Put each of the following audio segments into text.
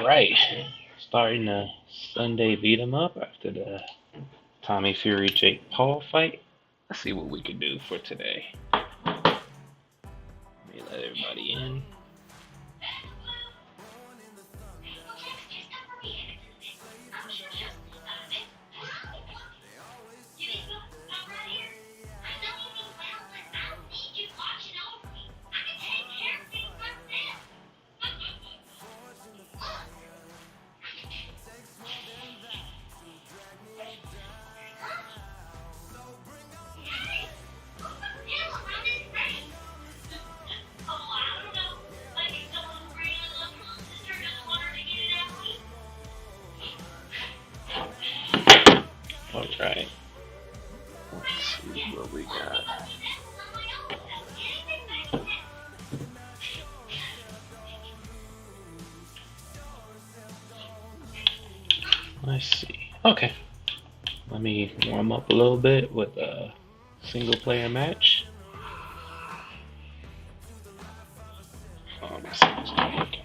Alright, starting the Sunday beat 'em up after the Tommy Fury Jake Paul fight. Let's see what we can do for today. Let me let everybody in. Alright, let's see what we got. Let's see. Okay, let me warm up a little bit with a single player match. Oh, my sound's not working.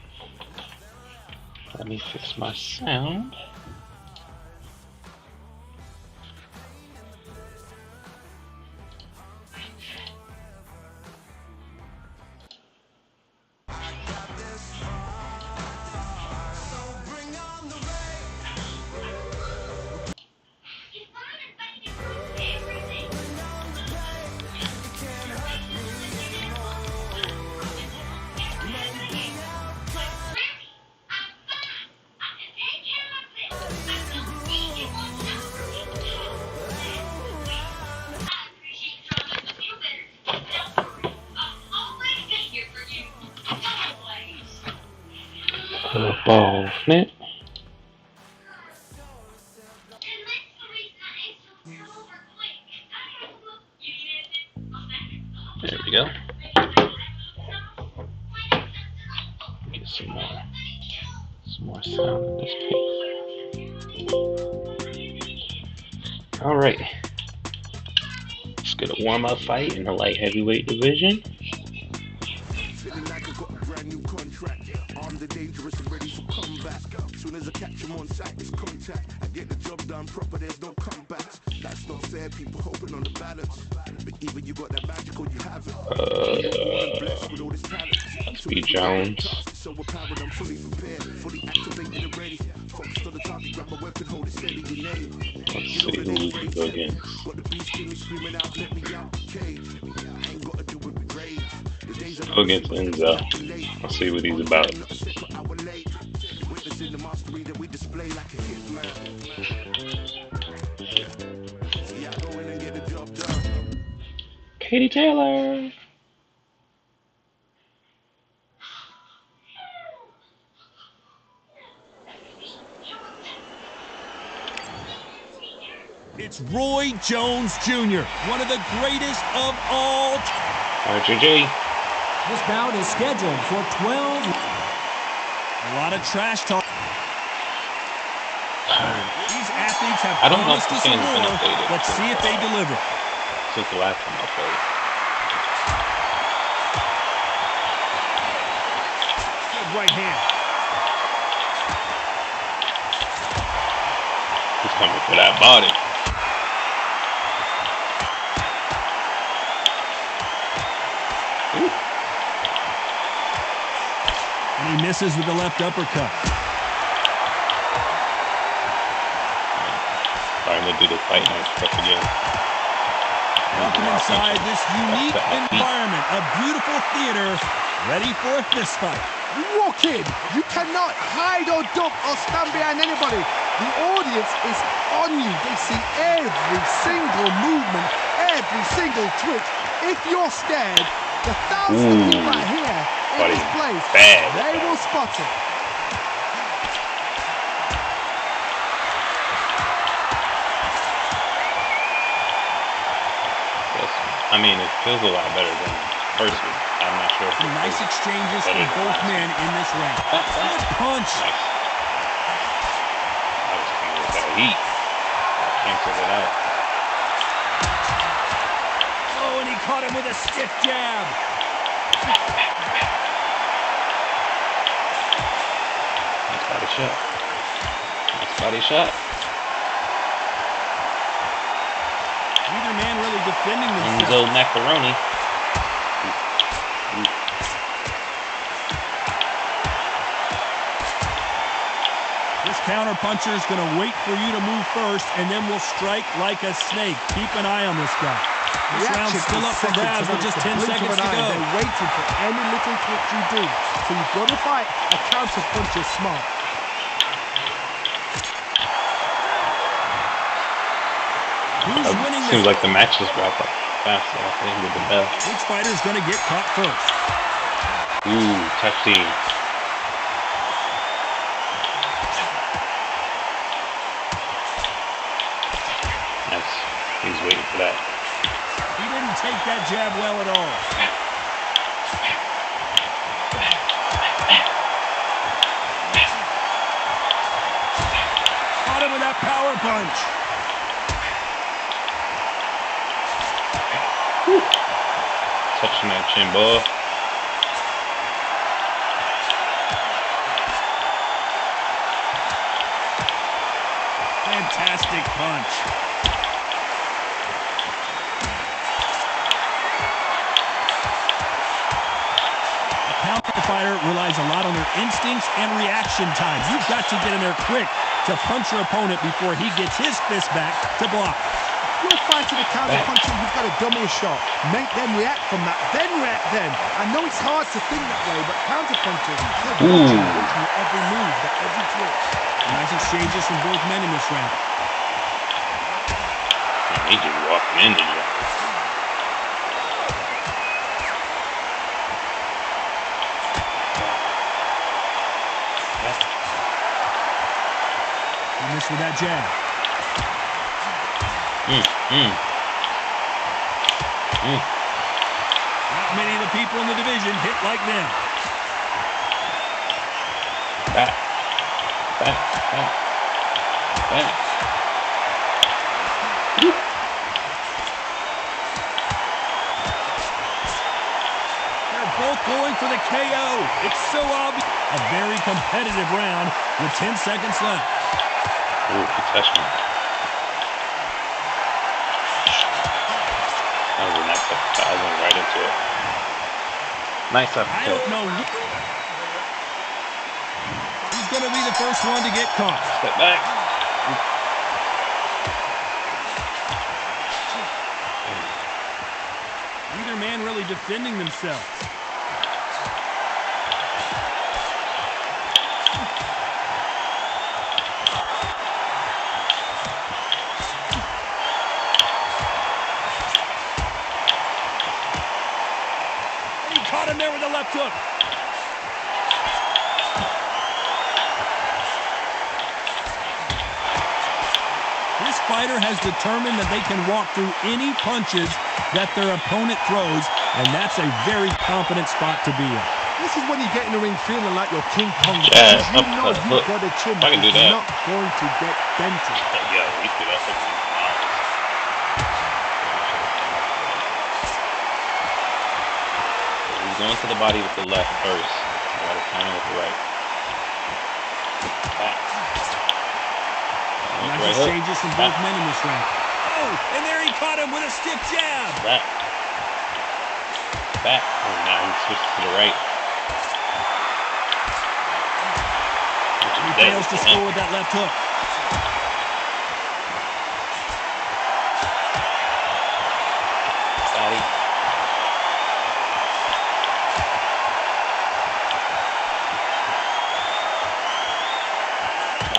Let me fix my sound. Ball snap. There we go. Get some more sound in this piece. All right, let's get a warm-up fight in the light heavyweight division. Dangerous and ready for comeback. Soon as I catch him on sight, it's contact. I get the job done proper, there's no comebacks. That's not fair, people hoping on the balance. But even you got that magical, you have it. Blessed with all this talent. Speed Jones. So empowered, I'm fully prepared, fully activated and ready. Focused on the target, grab my weapon, hold it steady, you name. Let's see who we can go against. Got the beast in me screaming out, let me out the cage. I ain't got to do it with rage. Go against Enzo. Let's see what he's about. Katie Taylor. It's Roy Jones Jr., one of the greatest of all time. RJJ. This bout is scheduled for 12. A lot of trash talk. These athletes have I don't know if promised the us game's been more. updated. Let's see if they deliver. Since the last time I played. Good right hand. He's coming for that body. Ooh. And he misses with the left uppercut. Starting to do the fight night stuff again. Welcome inside this unique environment, a beautiful theater, ready for a fist fight. You walk in, you cannot hide or duck or stand behind anybody. The audience is on you. They see every single movement, every single twitch. If you're scared, the thousands of people out here in this place, they will spot it. I mean, it feels a lot better than the first one. I'm not sure. Some nice exchanges from both men in this round. Good punch. Nice. That was coming with that heat. Canceled it out. Oh, and he caught him with a stiff jab. He's got to shot. Nice body shot. Neither man really defending Enzo themselves. Macaroni. This counter puncher is going to wait for you to move first, and then will strike like a snake. Keep an eye on this guy. This round's still up for grabs with just 10 seconds to go. They're waiting for any little twitch you do. So you've got to fight a counter puncher smart. Who's winning this? Seems like the match just dropped up fast after him with the bell. Which fighter's going to get caught first? Ooh, touch team. Nice. He's waiting for that. He didn't take that jab well at all. Caught him with that power punch. Touching that chin, boy. Fantastic punch. A counter fighter relies a lot on their instincts and reaction times. You've got to get in there quick to punch your opponent before he gets his fist back to block. You're fighting a counter puncher, you've got to dummy a shot. Make them react from that, then react then. I know it's hard to think that way, but counter punchers, they're watching every move, every twitch. Nice exchanges from both men in this round. He just walking into you. He missed with that jab. Not many of the people in the division hit like them. Back. Back. Back. Back. They're both going for the KO. It's so obvious. A very competitive round with 10 seconds left. Ooh, he touched me. That was a nice uppercut. I went right into it. Nice I uppercut. don't know. He's going to be the first one to get caught. Step back. Neither man really defending themselves. He caught him there with a left hook. This fighter has determined that they can walk through any punches that their opponent throws, and that's a very confident spot to be in. This is when you get in the ring feeling like you're King Kong. Yeah, because you know uppercut, you've look. got a chin I can do that is that. not going to get dented. Yo, he threw that hook in his arms. He's going to the body with the left first. I gotta counter with the right. Back. Nice Right hook. exchanges from both men in this round. Oh, and there he caught him with a stiff jab. Back. Back. Oh, now he switched to the right. He fails to score with that left hook. Body.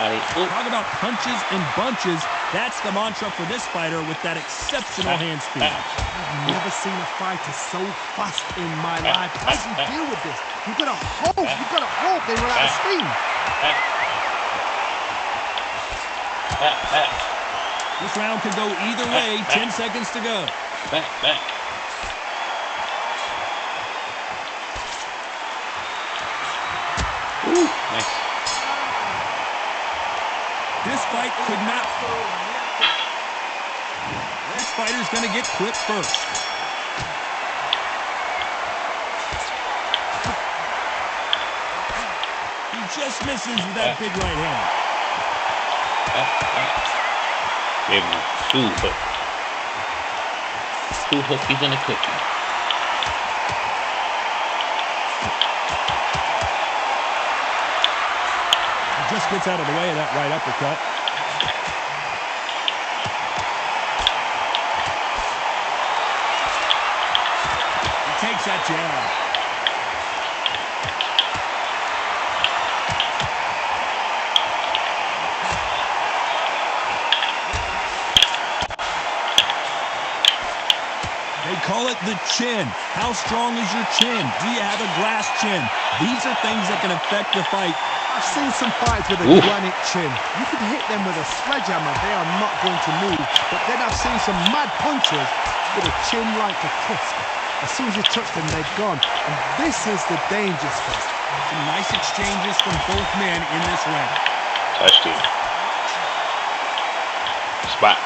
Body. Ooh. Talk about punches and bunches. That's the mantra for this fighter with that exceptional hand speed. I've never seen a fighter so fast in my life. How do you deal with this? You've got to hope. You've got to hope they run out of steam. Back. This round could go either way. 10 seconds to go. Back. Ooh, nice. This fight could not. This fighter's going to get clipped first. He's just misses with that big right hand. Gave him 2 hooks. 2 hookies and a cookie. He just gets out of the way of that right uppercut. He takes that jab. They call it the chin. How strong is your chin? Do you have a glass chin? These are things that can affect the fight. I've seen some fights with a granite chin. You can hit them with a sledgehammer, they are not going to move. But then I've seen some mad punchers with a chin like a crisp. As soon as you touch them, they're gone. And this is the dangerous phase. Some nice exchanges from both men in this round. Touched him. Spot.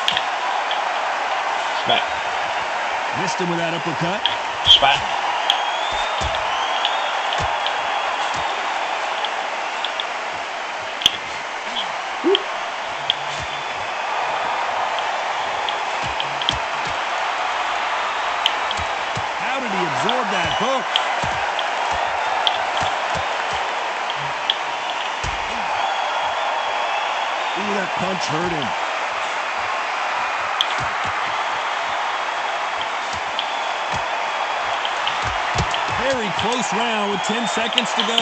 Smack. Missed him with that uppercut. Spot. How did he absorb that hook? Ooh, that punch hurt him. Very close round with 10 seconds to go.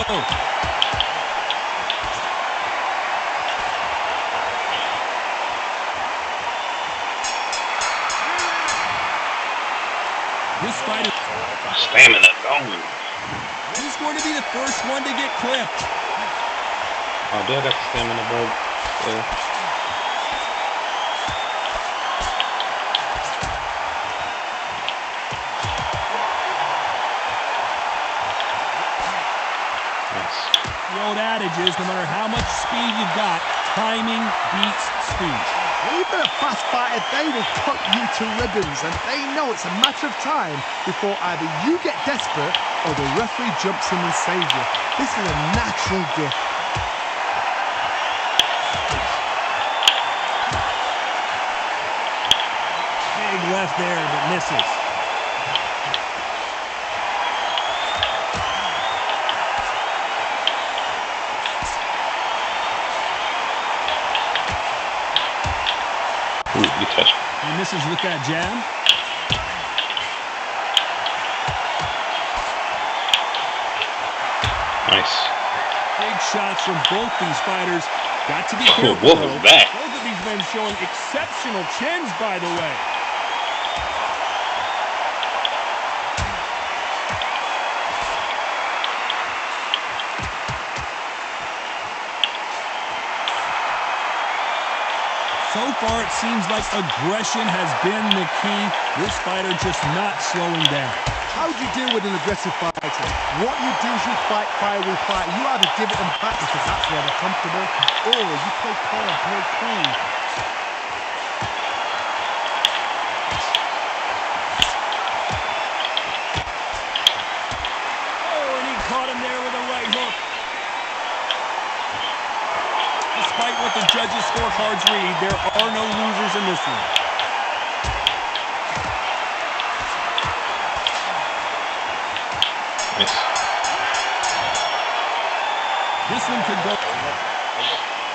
This fighter, Stamina gone. he's going to be the first one to get clipped. Oh, dude, I got the stamina bug. The old adage is no matter how much speed you've got, timing beats speed. Even a fast fighter, they will cut you to ribbons, and they know it's a matter of time before either you get desperate or the referee jumps in and saves you. This is a natural gift. Big left there, but misses. Ooh, you touched. He misses with that jab. Nice. Big shots from both these fighters. Got to be Oh, careful, what though. was that? Both of these men showing exceptional chins, by the way. So far, it seems like aggression has been the key. This fighter just not slowing down. How do you deal with an aggressive fighter? What you do is you fight fire with fire. You either give it them back because that's where they're comfortable, or you play calm, play cool. Oh, and he caught him there with a right hook. Despite what the judges' scorecards read, there are no losers in this one. Nice. This one could go.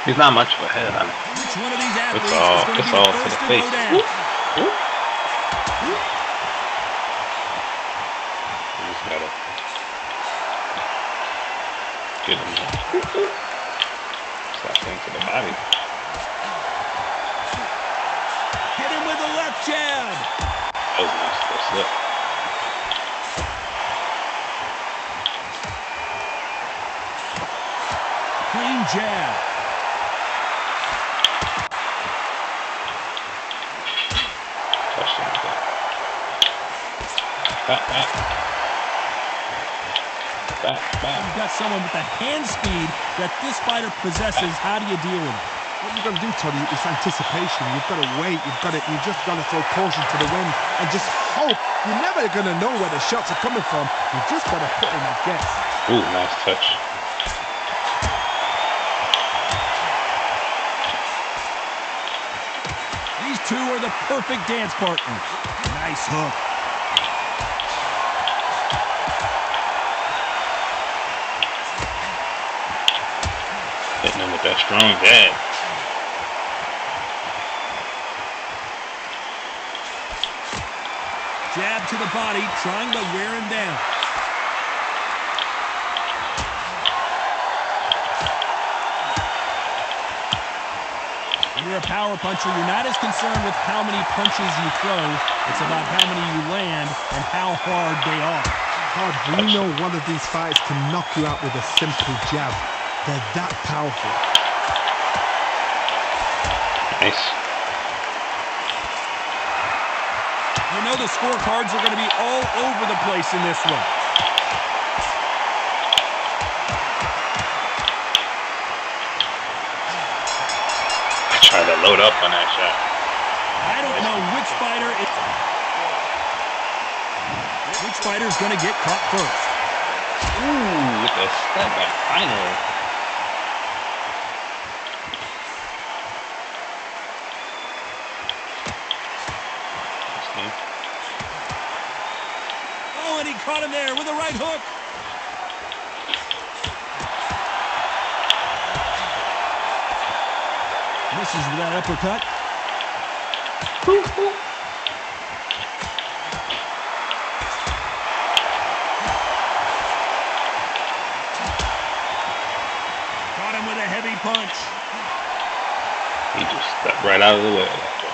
He's not much of a head on it. Which one of these athletes It's all is going to be the to first the to face. go down? You just gotta get him there. Slap thing to the body. Hit him with a left jab. That was a nice little slip. Clean jab. Touched him with that. Back, back. Back, back. You've got someone with the hand speed that this fighter possesses. How do you deal with it? What you've got to do, Tony, is anticipation. You've got to wait. You just got to throw caution to the wind and just hope. You're never going to know where the shots are coming from. You just got to put in a guess. Ooh, nice touch. two are the perfect dance partners. Nice hook. Hitting him with that strong jab. Jab to the body, trying to wear him down. When you're a power puncher, you're not as concerned with how many punches you throw. It's about how many you land and how hard they are. We know one of these fights can knock you out with a simple jab. They're that powerful. Nice. You know the scorecards are going to be all over the place in this one. Try to load up on that shot. I don't know which fighter's going to get caught first. Ooh, with the step back finally. Oh, and he caught him there with a right hook. Misses with that uppercut. Caught him with a heavy punch. He just stepped right out of the way of that one.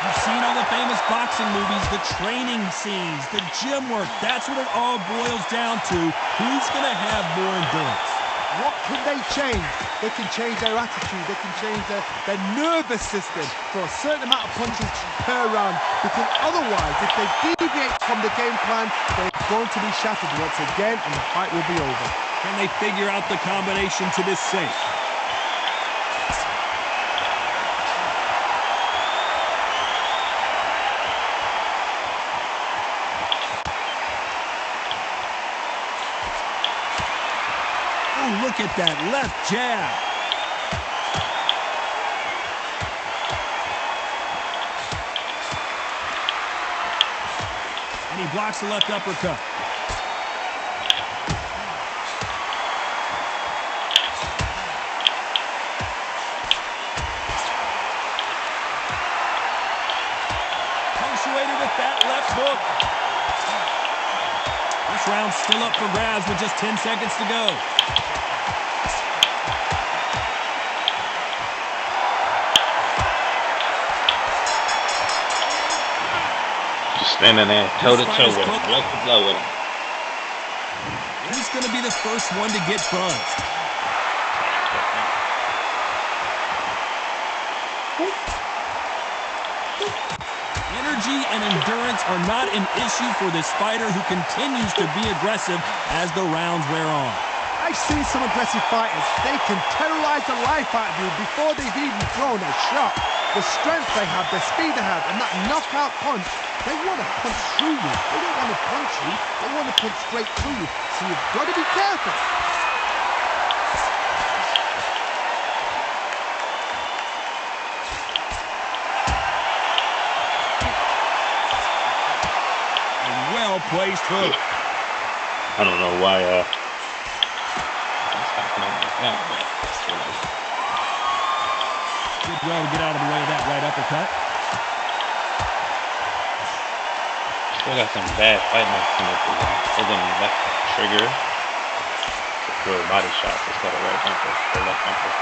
You've seen all the famous boxing movies, the training scenes, the gym work. That's what it all boils down to. Who's going to have more endurance? What can they change? They can change their attitude. They can change their nervous system for a certain amount of punches per round. Because otherwise, if they deviate from the game plan, they're going to be shattered once again and the fight will be over. Can they figure out the combination to this safe? Oh, look at that left jab. And he blocks the left uppercut. Punctuated with that left hook. This round's still up for grabs with just 10 seconds to go. Standing there toe-to-toe with him, blow for blow with him. Who's going to be the first one to get buzzed? Energy and endurance are not an issue for this fighter who continues to be aggressive as the rounds wear on. I've seen some aggressive fighters. They can terrorize the life out of you before they've even thrown a shot. The strength they have, the speed they have, and that knockout punch, they want to punch through you. They don't want to punch you. They want to punch straight through you. So you've got to be careful. A well-placed hook. I don't know why that's happening like that, but Did well to get out of the way of that right uppercut. still got some bad fight moves in it. Holding left trigger to throw body shots instead of right bumper or left bumper.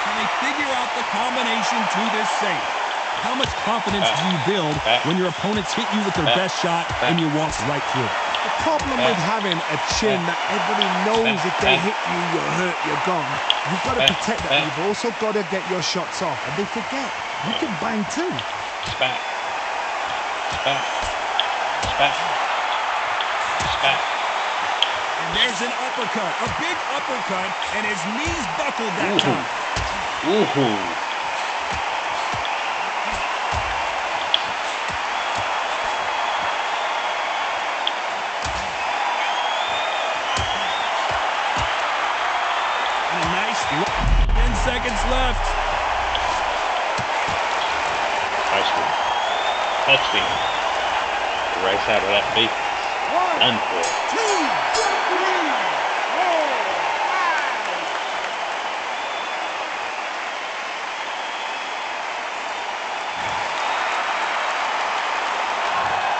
Can they figure out the combination to this safe? How much confidence do you build when your opponents hit you with their best shot and you walk right through? The problem with having a chin that everybody knows if they hit you, you're hurt, you're gone. You've got to protect that. You've also got to get your shots off. And they forget, you can bang too. Spat. Spat. Spat. Spat. And there's an uppercut, a big uppercut, and his knees buckled that time. Ooh. seconds left. Touchdown. The right side of that base. Done for. 2, 3, 4,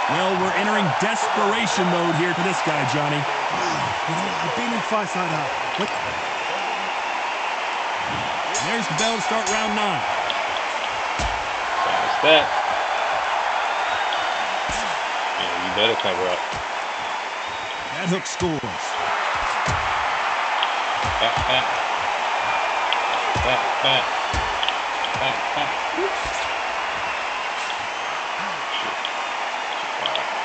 5. Well, we're entering desperation mode here for this guy, Johnny. You know, I've been in fights like that. But there's the bell to start round 9. Fast that. Yeah, you better cover up. That hook scores. Back.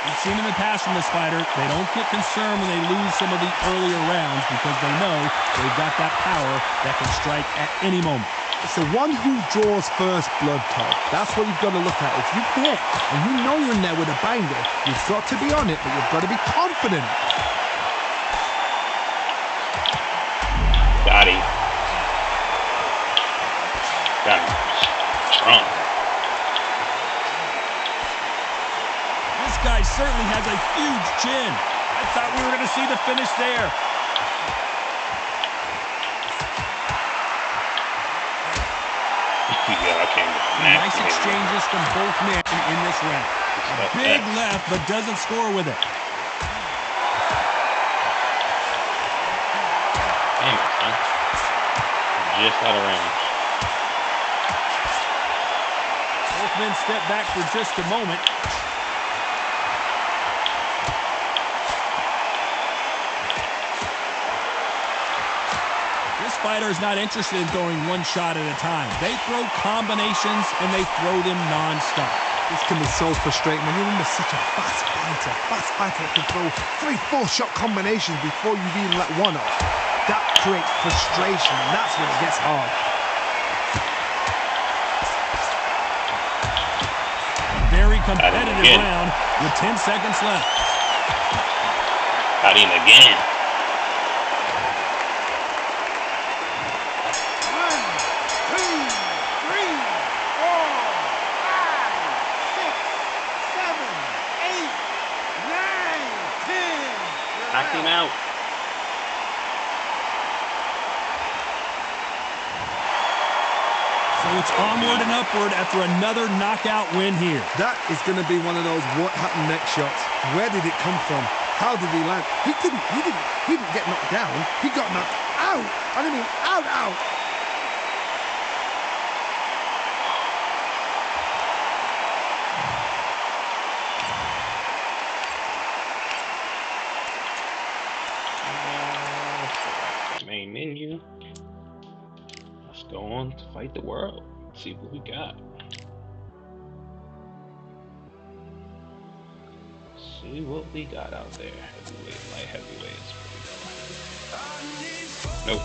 We've seen in the past from this fighter, they don't get concerned when they lose some of the earlier rounds because they know they've got that power that can strike at any moment. it's the one who draws first blood, Todd. That's what you've got to look at. If you hit and you know you're in there with a banger, you've got to be on it, but you've got to be confident. Got him. Strong. This guy certainly has a huge chin. I thought we were going to see the finish there. Yeah, I can't get Nice exchanges from both men in this round. A big left, but doesn't score with it. Damn it, son. Just out of range. Both men step back for just a moment. This fighter is not interested in throwing one shot at a time. They throw combinations and they throw them non-stop. This can be so frustrating when you're under such a fast fighter that can throw 3-4 shot combinations before you've even let one off. That creates frustration, and that's when it gets hard. Very competitive round with 10 seconds left. Got him again. 1, 2, 3, 4, 5, 6, 7, 8, 9, 10. Knocked him out. So it's onward and upward after another knockout win here. That is going to be one of those what happened next shots. Where did it come from? How did he land? He didn't get knocked down. He got knocked out. I mean, out. Main menu. Let's go on to fight the world. Let's see what we got. See what we got out there. Heavyweight, light heavyweights. Nope.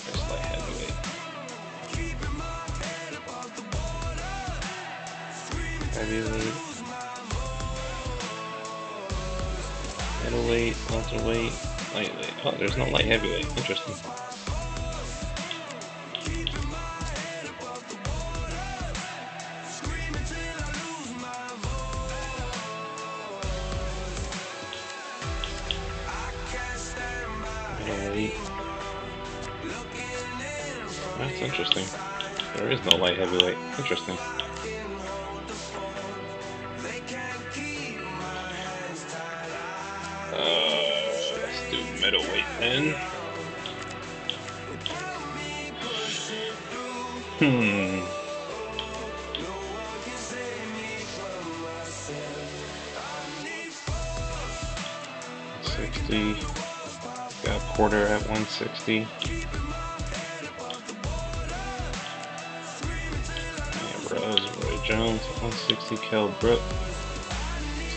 Just light heavyweight. Heavyweight. Middleweight, welterweight, lightweight. Oh, there's no light heavyweight. Interesting. Middleweight. That's interesting. There is no light heavyweight. Interesting. Let's do middleweight then. 60. Got Porter at 160. Roy Jones at 160. Kell Brook.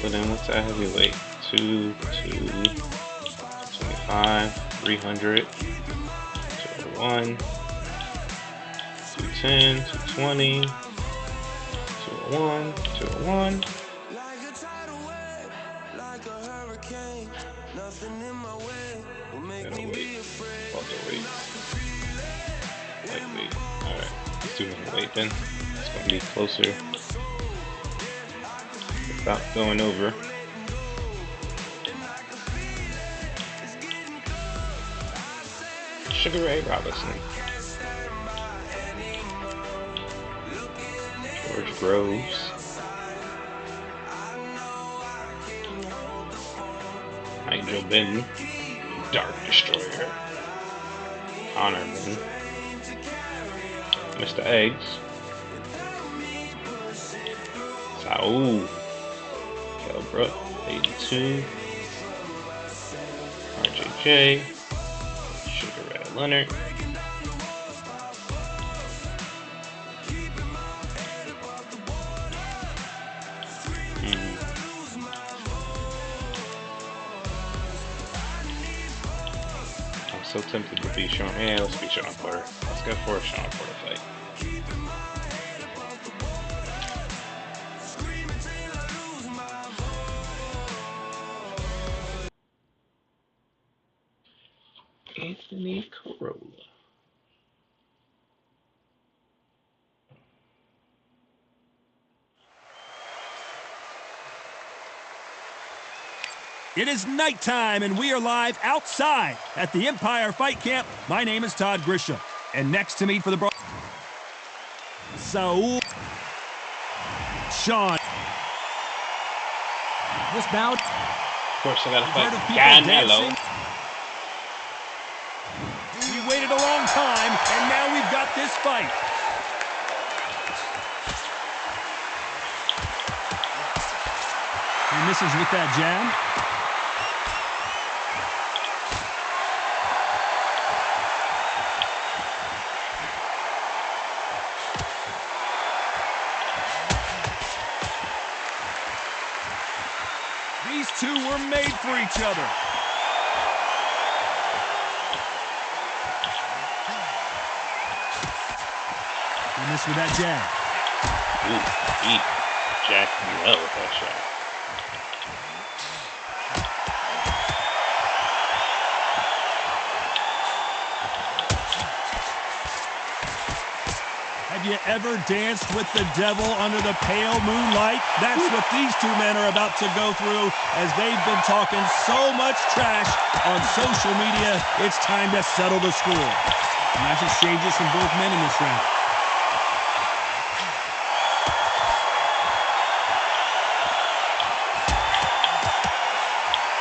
So then what's that heavyweight? 225, 300, 201, 210, 220, 201, 201. Middleweight. Welterweight. Lightweight. Alright. Let's do middleweight then. It's going to be closer. Without going over. Sugar Ray Robinson. George Groves. Nigel Benton. Dark Destroyer. Honor Benton. Mr. Eggs. Saul. Kell Brook. 82. RJJ. Sugar Ray Leonard. I'm so tempted to be Sean. Yeah, let's be Sean Porter. Let's go for a Sean Porter fight. Anthony Corolla. It is nighttime, and we are live outside at the Empire Fight Camp. My name is Todd Grisham, and next to me for the Saul Sean. This bout. Of course, I gotta fight Canelo. We waited a long time, and now we've got this fight. He misses with that jab. These two were made for each other. He missed with that jab. Ooh, he jacked me well with that shot. Have you ever danced with the devil under the pale moonlight? That's what these two men are about to go through as they've been talking so much trash on social media. It's time to settle the score. Nice exchanges from both men in this round.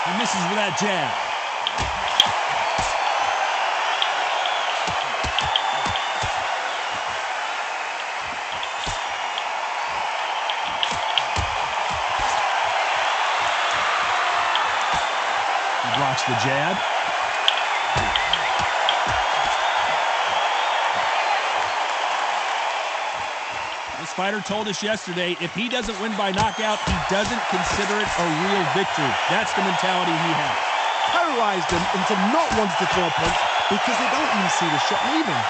He misses with that jab. Blocks the jab. This fighter told us yesterday, if he doesn't win by knockout, he doesn't consider it a real victory. That's the mentality he has. Paralyzed them into not wanting to throw a punch because they don't even see the shot leaving.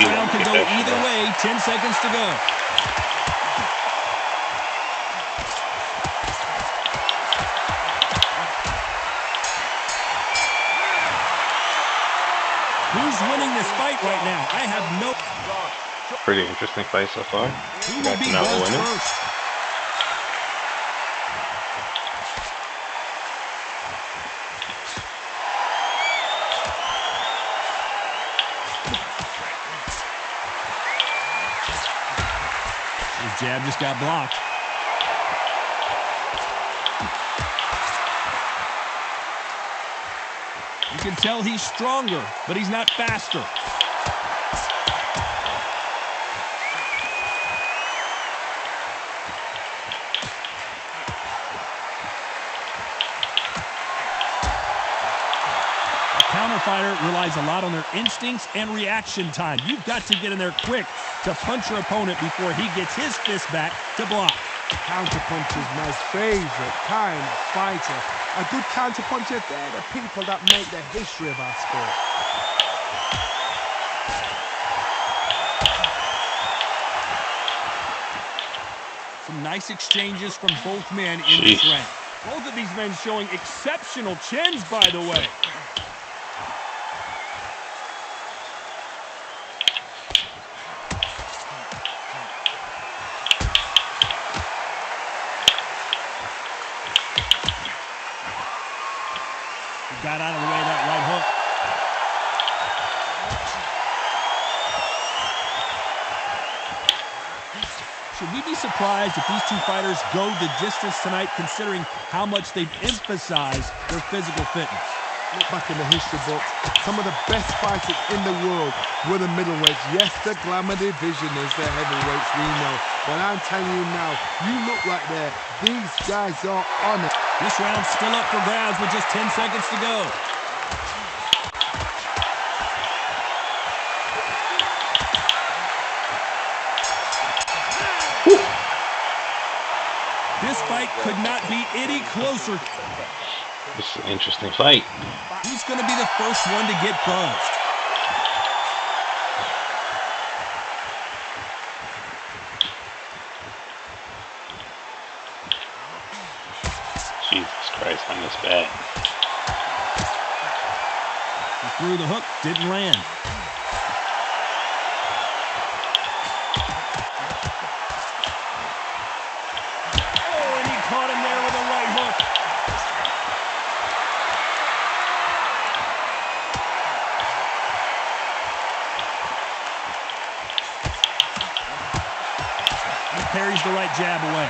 This round could go either way. 10 seconds to go. Who's winning this fight right now? I have no... Pretty interesting fight so far. Who will be buzzed first? His jab just got blocked. You can tell he's stronger, but he's not faster. Counterfighter relies a lot on their instincts and reaction time. You've got to get in there quick to punch your opponent before he gets his fist back to block. Counterpunch is my favorite kind of fighter. A good counterpuncher, they're the people that make the history of our sport. Some nice exchanges from both men in this round. Both of these men showing exceptional chins, by the way. He got out of the way of that right hook. Should we be surprised if these two fighters go the distance tonight, considering how much they've emphasized their physical fitness? Look back in the history books, some of the best fighters in the world were the middleweights. Yes, the glamour division is the heavyweights, we know. But I'm telling you now, you look right there, these guys are on it. This round's still up for grabs with just 10 seconds to go. This fight could not be any closer. This is an interesting fight. Who's going to be the first one to get buzzed? Jesus Christ, I miss bad. He threw the hook, didn't land. Oh, and he caught him there with a right hook. He parries the right jab away.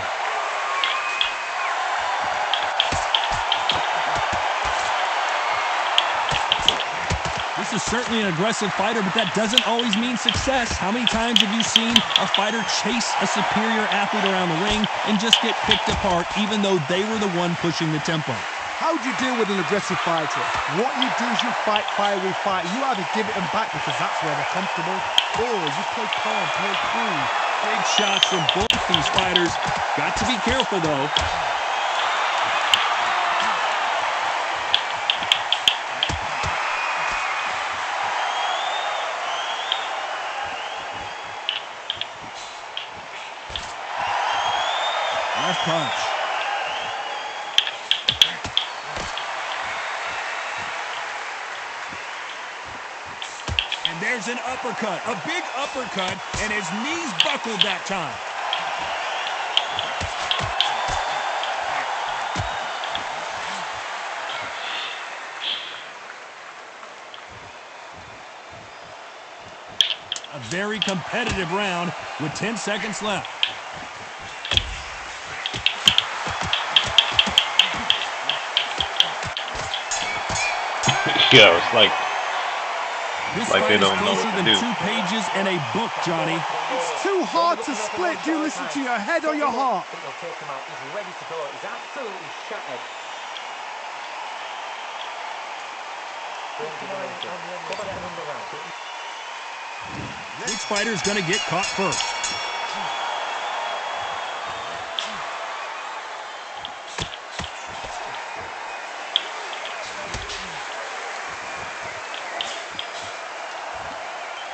This is certainly an aggressive fighter, but that doesn't always mean success. How many times have you seen a fighter chase a superior athlete around the ring and just get picked apart, even though they were the one pushing the tempo? How do you deal with an aggressive fighter? What you do is you fight fire with fire. You either give it them back because that's where they're comfortable, or you play calm, play cool. Big shots from both these fighters. Got to be careful, though. Left punch. And there's an uppercut, a big uppercut, and his knees buckled that time. A very competitive round with 10 seconds left. Yeah, it's like This Like they fight is don't know closer what to than do. 2 pages in a book, Johnny. It's too hard to split. Do you listen to your head or your heart? He'll take him out. He's ready to go. He's absolutely shattered. Cover that number round. Which fighter's going to get caught first?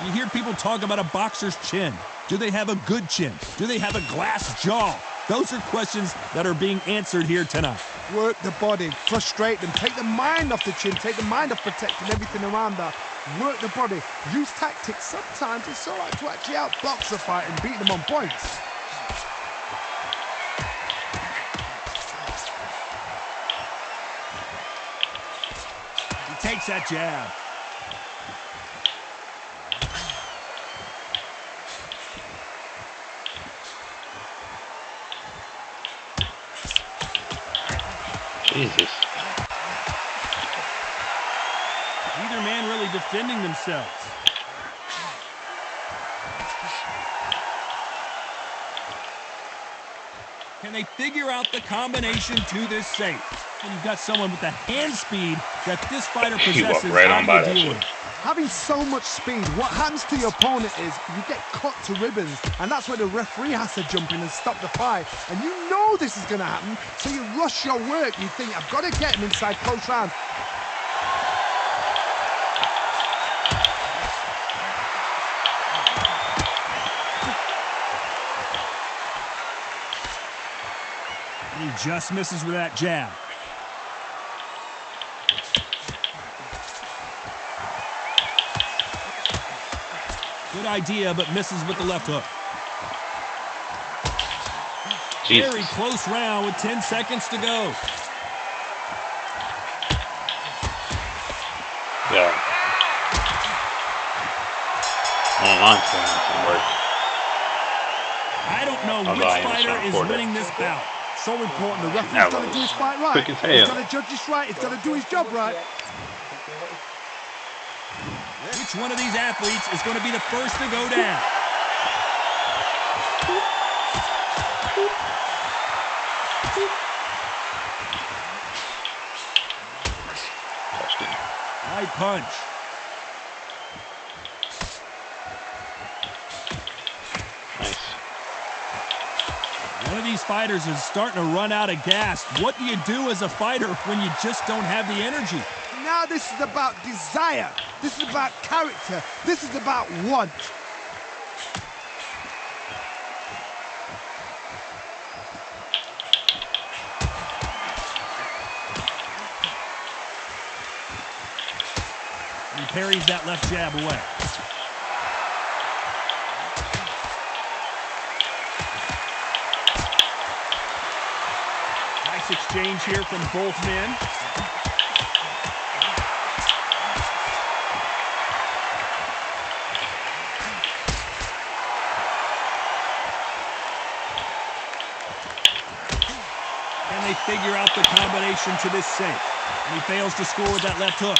You hear people talk about a boxer's chin. Do they have a good chin? Do they have a glass jaw? Those are questions that are being answered here tonight. Work the body, frustrate them, take the mind off the chin, take the mind off protecting everything around that. Work the body, use tactics. Sometimes it's all right to actually outbox a fight and beat them on points. He takes that jab. Jesus. Neither man really defending themselves. Can they figure out the combination to this safe? And you've got someone with the hand speed that this fighter He walked possesses. right on by how do that you deal shit. with it? Having so much speed, what happens to your opponent is you get cut to ribbons, and that's where the referee has to jump in and stop the fight. And you know this is going to happen, so you rush your work. You think, I've got to get him inside close round. And he He just misses with that jab. Good idea, but misses with the left hook. Jesus. Very close round with 10 seconds to go. Yeah. Online format can work. I don't know Although which I am fighter trying is for that. winning this bout. So important. The referee's That got to was do his fight right. quick as He's hell. got to judge this right. He's got to do his job right. Which one of these athletes is going to be the first to go down? Touched him. Right punch. Nice. One of these fighters is starting to run out of gas. What do you do as a fighter when you just don't have the energy? Now this is about desire. This is about character. This is about want. He parries that left jab away. Nice exchange here from both men. And they figure out the combination to this safe. And he fails to score with that left hook.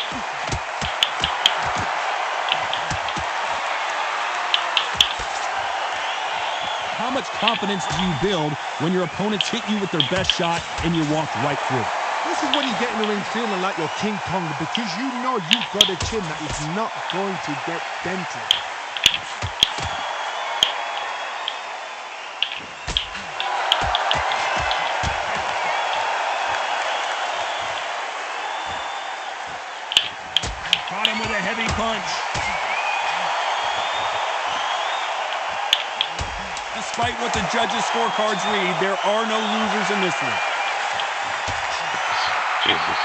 How much confidence do you build when your opponents hit you with their best shot and you walk right through it? This is when you get in the ring feeling like you're King Kong, because you know you've got a chin that is not going to get dented. Caught him with a heavy punch. Despite what the judges' scorecards read, there are no losers in this one. Jesus.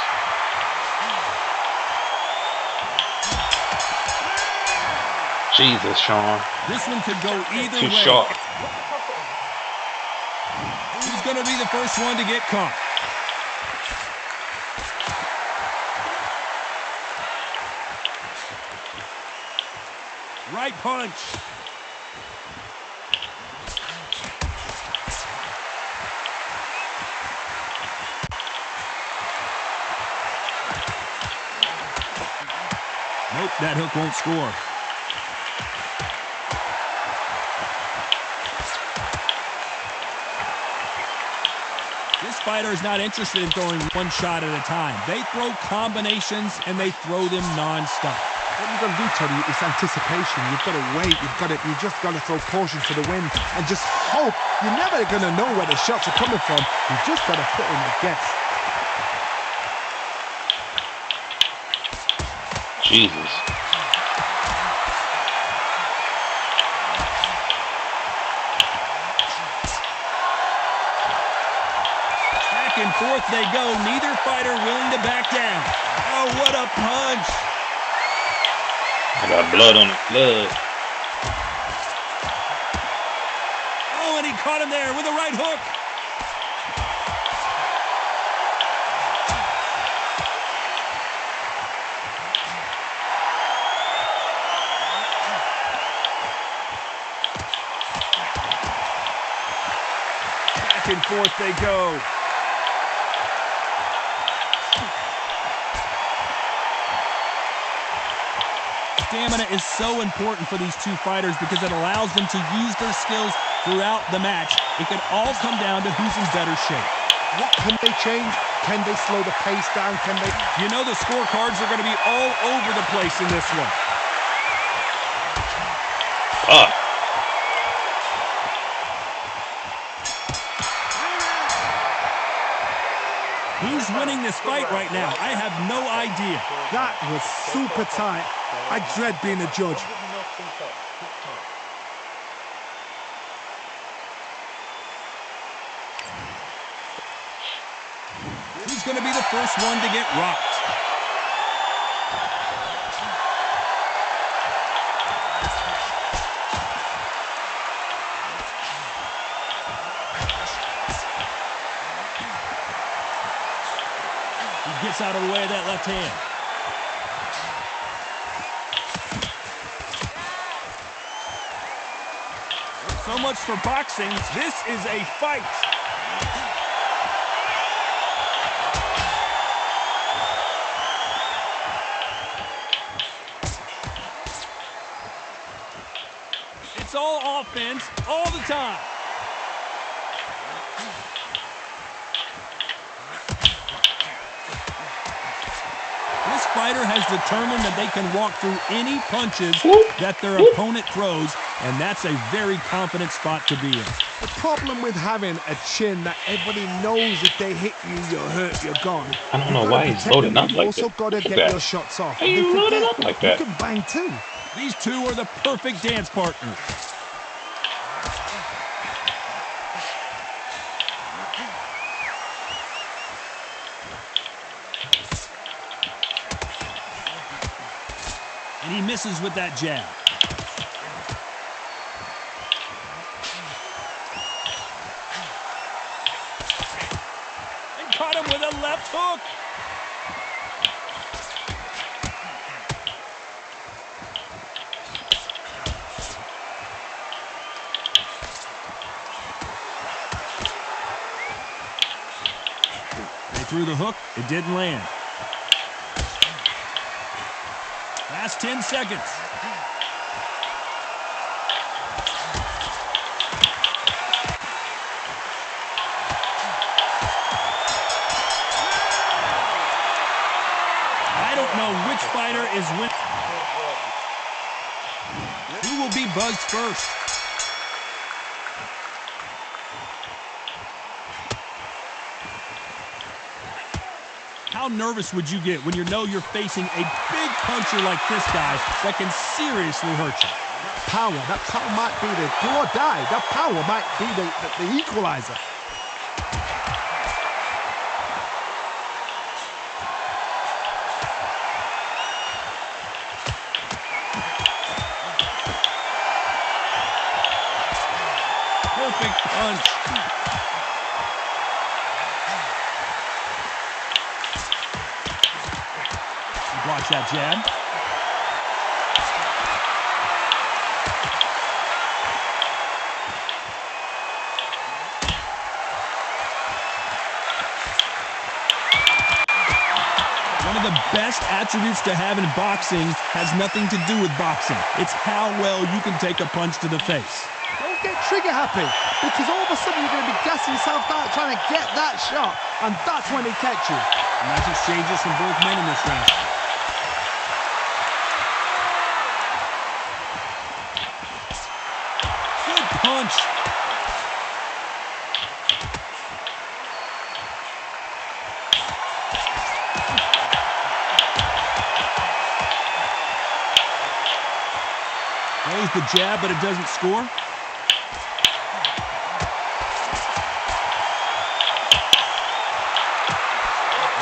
Jesus, Sean. This one could go either Too way. sharp. Who's going to be the first one to get caught? Right punch. Nope, that hook won't score. This fighter is not interested in throwing one shot at a time. They throw combinations and they throw them non-stop. What you've got to do, Tony, is anticipation. You've got to wait. You just got to throw caution to the wind and just hope. You're never going to know where the shots are coming from. You just got to put in a guess. Jesus. Back and forth they go. Neither fighter willing to back down. Oh, what a punch. I got blood on it. Blood. Oh, and he caught him there with a right hook. Back and forth they go. Stamina is so important for these two fighters because it allows them to use their skills throughout the match. It could all come down to who's in better shape. What can they change? Can they slow the pace down? Can they? You know the scorecards are going to be all over the place in this one. Fuck. Who's winning this fight right now? I have no idea. That was super tight. I dread being a judge. Who's going to be the first one to get rocked? He gets out of the way of that left hand. So much for boxing. This is a fight. It's all offense all the time. This fighter has determined that they can walk through any punches that their opponent throws, and that's a very confident spot to be in. The problem with having a chin that everybody knows if they hit you, you're hurt, you're gone. I don't know why he's loading up like You also this. got to Look at get that. your shots off. How you loading up like that? You can bang too. These two are the perfect dance partners. And he misses with that jab. And caught him with a left hook. They threw the hook. It didn't land. Last 10 seconds. I don't know which fighter is winning. Who will be buzzed first? How nervous would you get when you know you're facing a big puncher like this guy that can seriously hurt you? That power might be the do or die. That power might be the equalizer. Perfect punch. Watch that jab. One of the best attributes to have in boxing has nothing to do with boxing. It's how well you can take a punch to the face. Don't get trigger happy, because all of a sudden you're going to be gassing yourself out trying to get that shot, and that's when they catch you. Nice exchanges from both men in this round. Good punch. Throws the jab, but it doesn't score.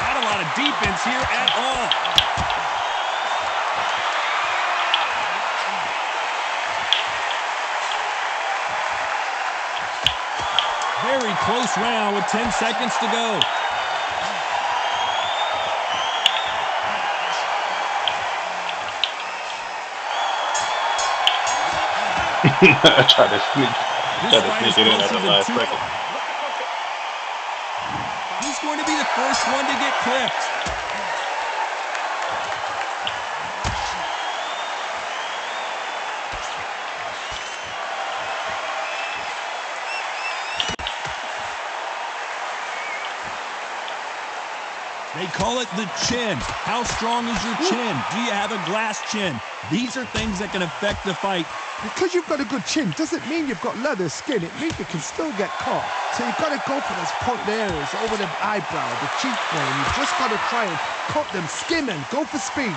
Not a lot of defense here at all. Very close round with 10 seconds to go. Try to sneak it in at the last second. Who's going to be the first one to get clipped? They call it the chin. How strong is your chin? Do you have a glass chin? These are things that can affect the fight. Because you've got a good chin doesn't mean you've got leather skin. It means you can still get caught. So you've got to go for those point areas over the eyebrow, the cheekbone. You've just got to try and cut them, skim them, go for speed.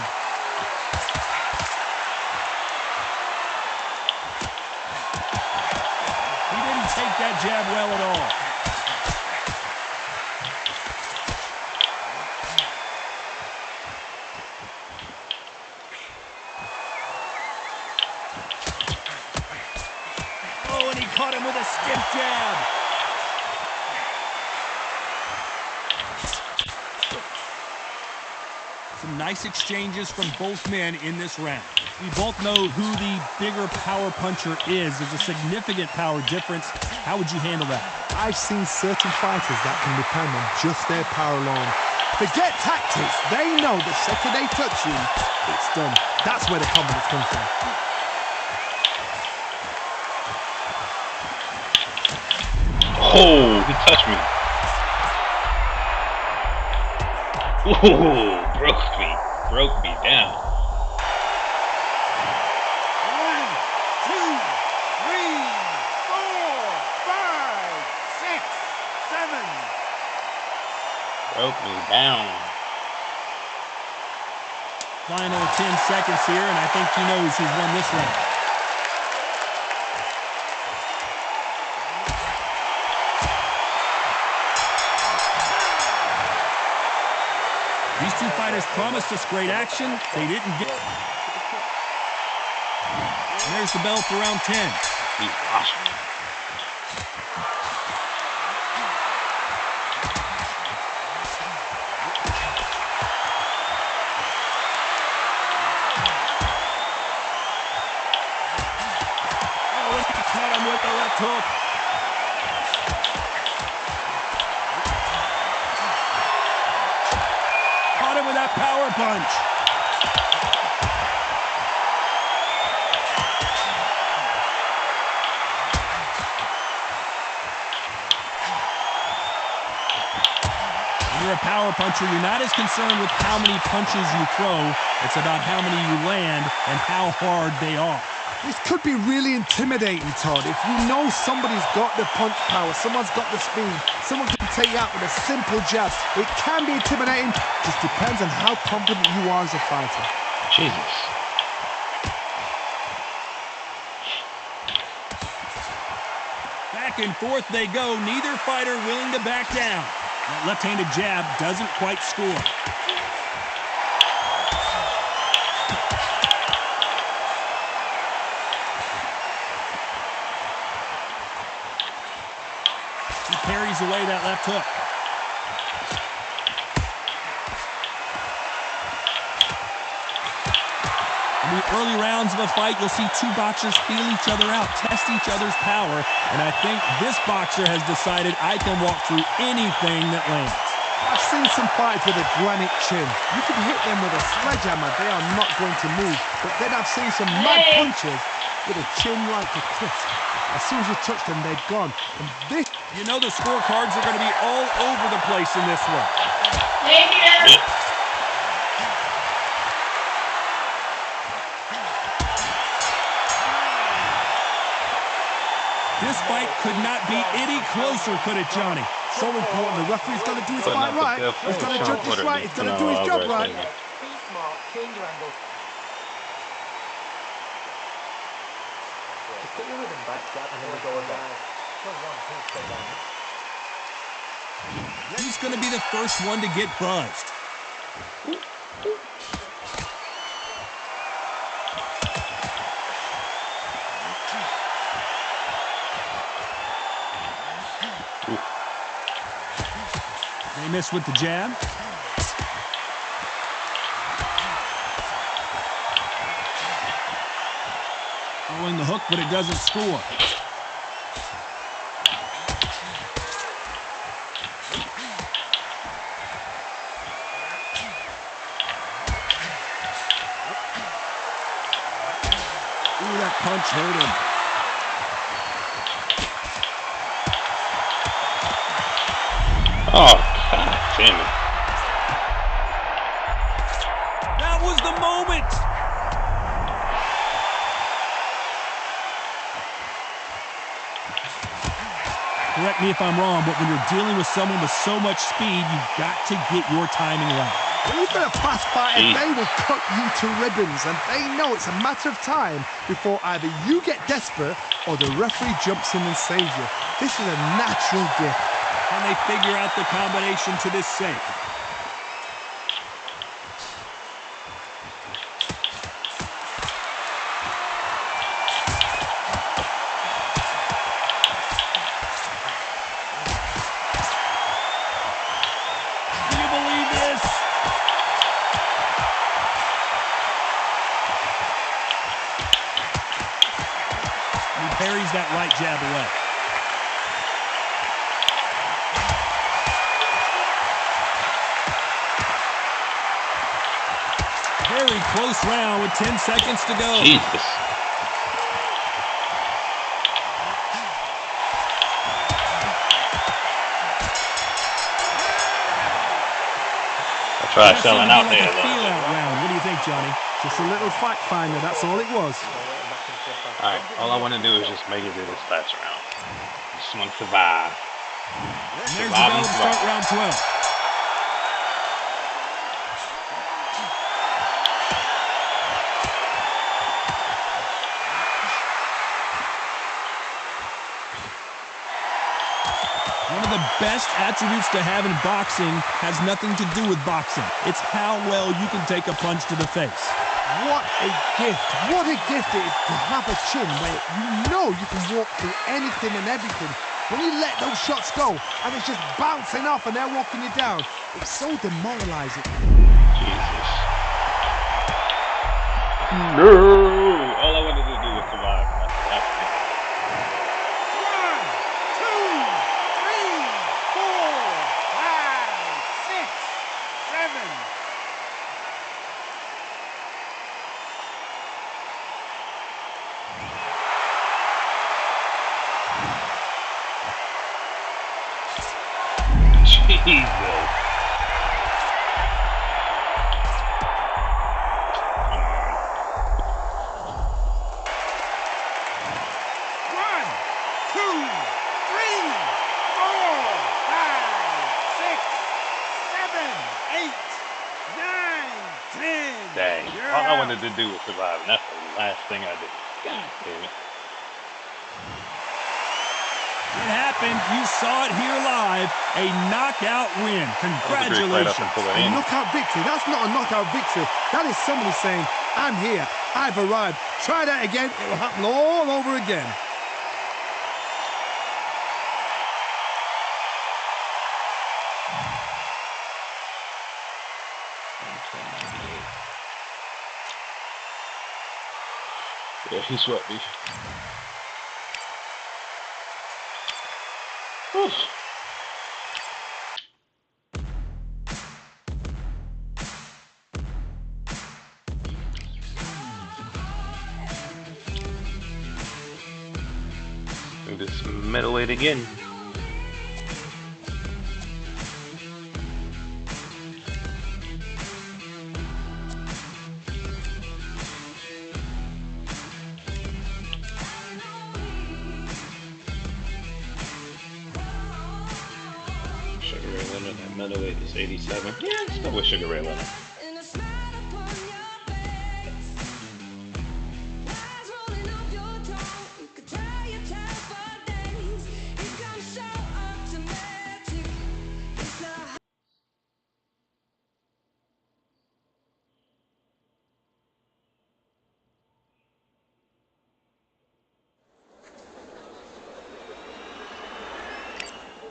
He didn't take that jab well at all. caught him with a stiff jab. Some nice exchanges from both men in this round. We both know who the bigger power puncher is. There's a significant power difference. How would you handle that? I've seen certain fighters that can depend on just their power alone. Forget tactics. They know the second they touch you, it's done. That's where the confidence comes from. Oh, he touched me. Ooh, broke me down. 1, 2, 3, 4, 5, 6, 7. Broke me down. Final 10 seconds here, and I think he knows he's won this round. These two fighters promised us great action. They didn't get it. And there's the bell for round 10. He's awesome. Oh, and he caught him with the left hook. Caught him with that power punch. When you're a power puncher, you're not as concerned with how many punches you throw. It's about how many you land and how hard they are. This could be really intimidating, Todd. If you know somebody's got the punch power, someone's got the speed, someone can take you out with a simple jab, it can be intimidating. Just depends on how confident you are as a fighter. Jesus. Back and forth they go, neither fighter willing to back down. That left-handed jab doesn't quite score. He parries away that left hook. In the early rounds of a fight, you'll see two boxers feel each other out, test each other's power, and I think this boxer has decided I can walk through anything that lands. I've seen some fighters with a granite chin. You can hit them with a sledgehammer, they are not going to move. But then I've seen some mad punchers with a chin like a cliff. As soon as you touch them, they're gone. And this... You know the scorecards are going to be all over the place in this one. This fight could not be any closer, could it, Johnny? So important. The referee's going to do his Putting fight up a right. good He's going to fight. judge this right. He's going to do his job right. Be smart, change your angle. Just get your rhythm back, and then we go again. 1, 2, stay down. He's going to be the first one to get buzzed. They miss with the jab. Throwing the hook, but it doesn't score. Ooh, that punch hurt him. Oh, God damn it. That was the moment. Correct me if I'm wrong, but when you're dealing with someone with so much speed, you've got to get your timing right. When you've got a fast fighter, they will cut you to ribbons, and they know it's a matter of time before either you get desperate or the referee jumps in and saves you. This is a natural gift. And they figure out the combination to this sink. that right jab away. Very close round with 10 seconds to go. Jesus. I tried selling out there. Round. What do you think, Johnny? Just a little fact finder, that's all it was. Alright, all I want to do is just make it through this last round. Just want to survive. And there's the bell to start round 12. One of the best attributes to have in boxing has nothing to do with boxing. It's how well you can take a punch to the face. What a gift. What a gift it is to have a chin where you know you can walk through anything and everything. When you let those shots go and it's just bouncing off and they're walking you down, it's so demoralizing. Jesus. No! All I wanted to do was survive. That's it. 1, 2, 3, 4, 5, 6, 7. Jesus. Dang. All I wanted to do was survive, and that's the last thing I did. God damn it. It happened. You saw it here live. A knockout win. Congratulations. A knockout victory. That's not a knockout victory. That is somebody saying, I'm here. I've arrived. Try that again. It will happen all over again. Yeah, he swept me. Whew. Do this middleweight again. Sugar Ray Leonard at middleweight is 87. Yeah, let's go with Sugar Ray Leonard.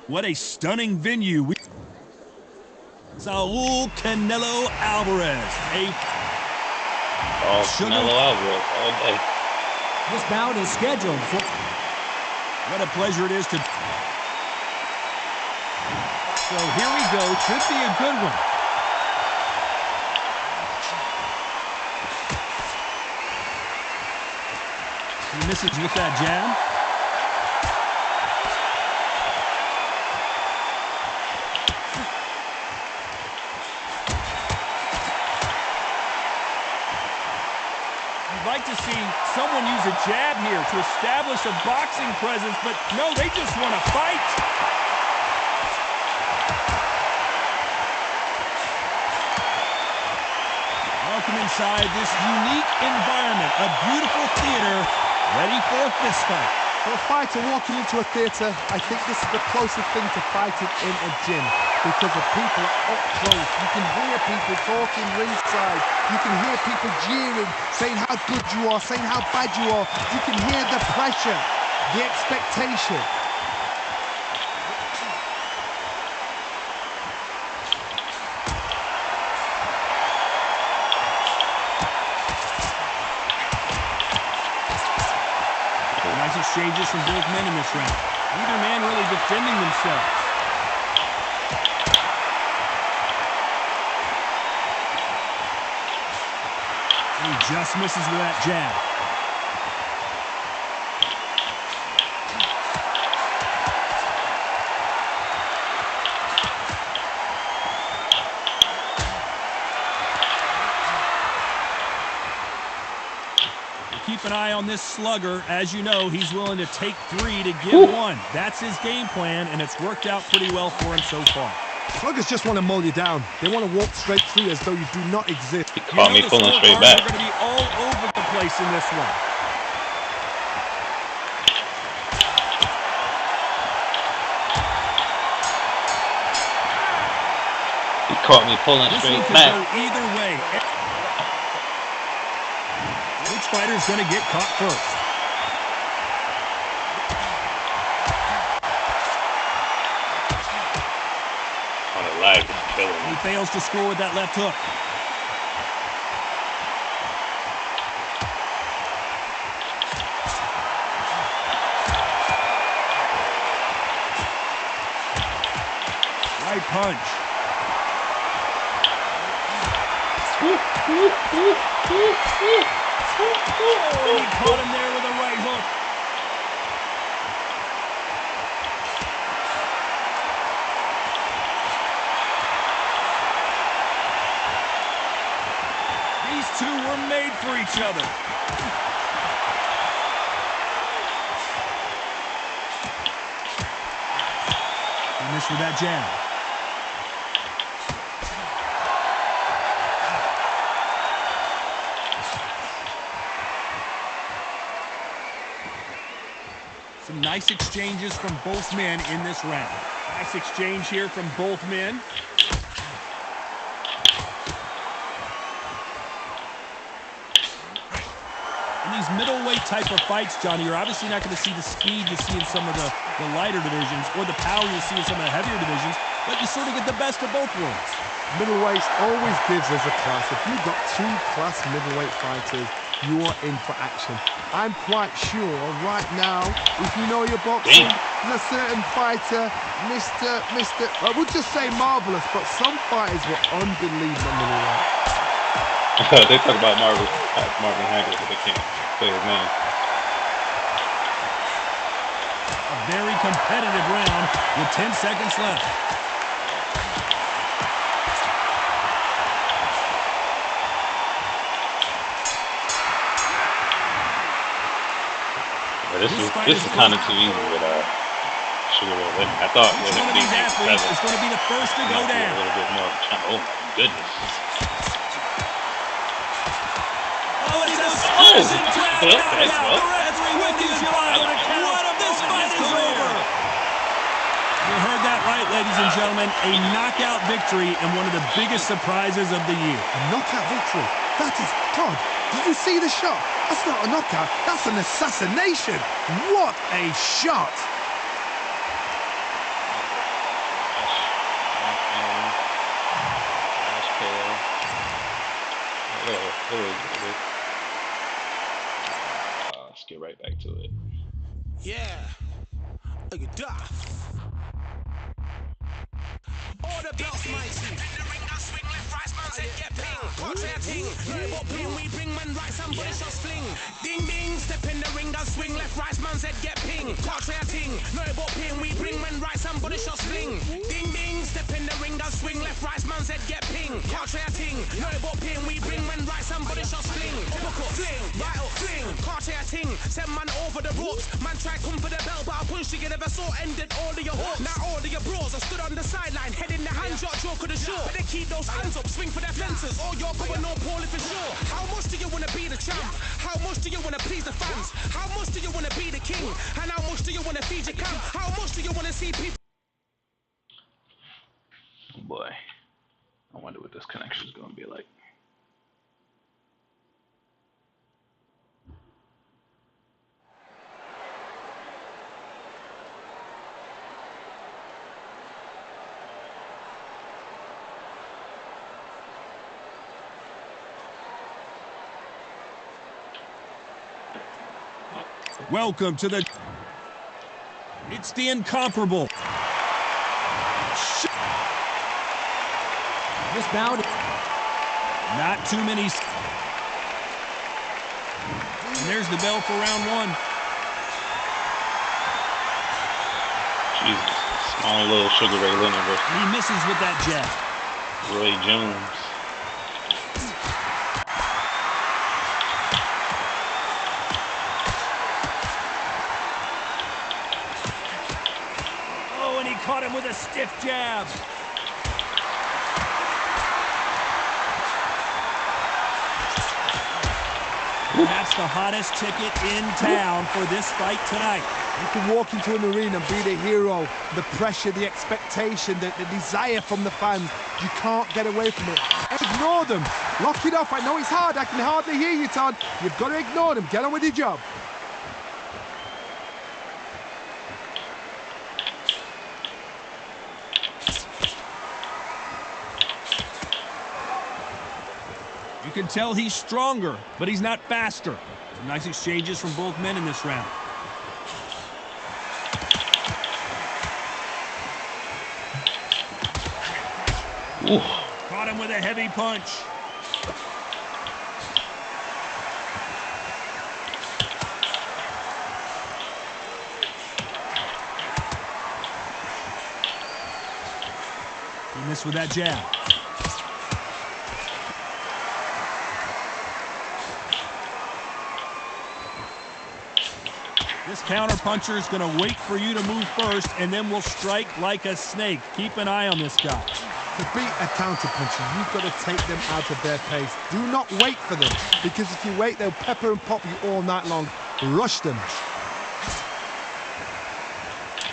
What a stunning venue. Saul Canelo Alvarez. Canelo Alvarez all day. This bout is scheduled for... What a pleasure it is to... So here we go. Should be a good one. He misses with that jab. Like to see someone use a jab here to establish a boxing presence, but no, they just want to fight. Welcome inside this unique environment, a beautiful theater, ready for a fist fight. For a fighter walking into a theatre, I think this is the closest thing to fighting in a gym because the people are up close. You can hear people talking ringside. You can hear people jeering, saying how good you are, saying how bad you are. You can hear the pressure, the expectation. Nice and exchanges from both men in this round. Neither man really defending themselves. He just misses with that jab. Keep an eye on this slugger. As you know, he's willing to take 3 to give 1. That's his game plan, and it's worked out pretty well for him so far. Sluggers just want to mull you down. They want to walk straight through as though you do not exist. He caught me pulling straight back. They're going to be all over the place in this one. He caught me pulling straight back. This one could go either way. Which fighter's going to get caught first? On the leg, it's killing me. He fails to score with that left hook. Right punch. Oh, he caught him there with a right hook. These two were made for each other. He missed with that jab. Some nice exchanges from both men in this round. Nice exchange here from both men. In these middleweight type of fights, Johnny, you're obviously not going to see the speed you see in some of the lighter divisions or the power you see in some of the heavier divisions, but you sort of get the best of both worlds. Middleweight always gives us a class. If you've got 2 class middleweight fighters, you are in for action. I'm quite sure right now, if you know your boxing, there's a certain fighter, I would just say marvelous, but some fighters were unbelievable middleweight. They talk about Marvin Hagler, but they can't say his name. A very competitive round with 10 seconds left. But this is kind of too easy with Sugar Ray Leonard. I thought with him being 8'7", it's going to be the first to go down. A little bit more. Oh my goodness! Oh, it's a splashing grab knockout. The referee with his line on a count. This fight is over. You heard that right, ladies and gentlemen. A knockout victory and one of the biggest surprises of the year. A knockout victory. That is, God, did you see the shot? That's not a knockout, that's an assassination. What a shot. Let's get right back to it. Yeah. Look at that. All the belts, mighty. Swing left, right, man said get ping. Portrait ting. What ping we bring, man, right, somebody shots fling. Ding ding, step in the ring, and swing left, right, man said get ping. Portrait ting. No, what ping we bring, man, right, somebody shots fling. Ding ding, step in the ring, and swing left, right, man said get ping. Portrait ting. No, what ping we bring, man, right, somebody shots fling. Book up, fling, right up, fling. Portrait ting. Send man over the ropes. Man try come for the belt, but I punched you never saw ended all of your hopes. Now all of your bros are stood on the sideline, head in the hand shot, joke of the show. But they keep those hands up, swing for their fences. All you're going on poorly for sure. How much do you want to be the champ? How much do you want to please the fans? How much do you want to be the king? And how much do you want to feed your camp? How much do you want to see people? Oh boy, I wonder what this connection is going to be like. Welcome to the... It's the incomparable. This bout... Not too many... And there's the bell for round one. Jesus. Small little Sugar Ray Leonard. He misses with that jab. Roy Jones. Oh, and he caught him with a stiff jab. That's the hottest ticket in town for this fight tonight. You can walk into an arena and be the hero. The pressure, the expectation, the desire from the fans. You can't get away from it. Ignore them. Lock it off. I know it's hard. I can hardly hear you, Todd. You've got to ignore them. Get on with your job. You can tell he's stronger, but he's not faster. Some nice exchanges from both men in this round. Ooh. Caught him with a heavy punch. He missed with that jab. This counter-puncher is going to wait for you to move first, and then will strike like a snake. Keep an eye on this guy. To beat a counter-puncher, you've got to take them out of their pace. Do not wait for them, because if you wait, they'll pepper and pop you all night long. Rush them.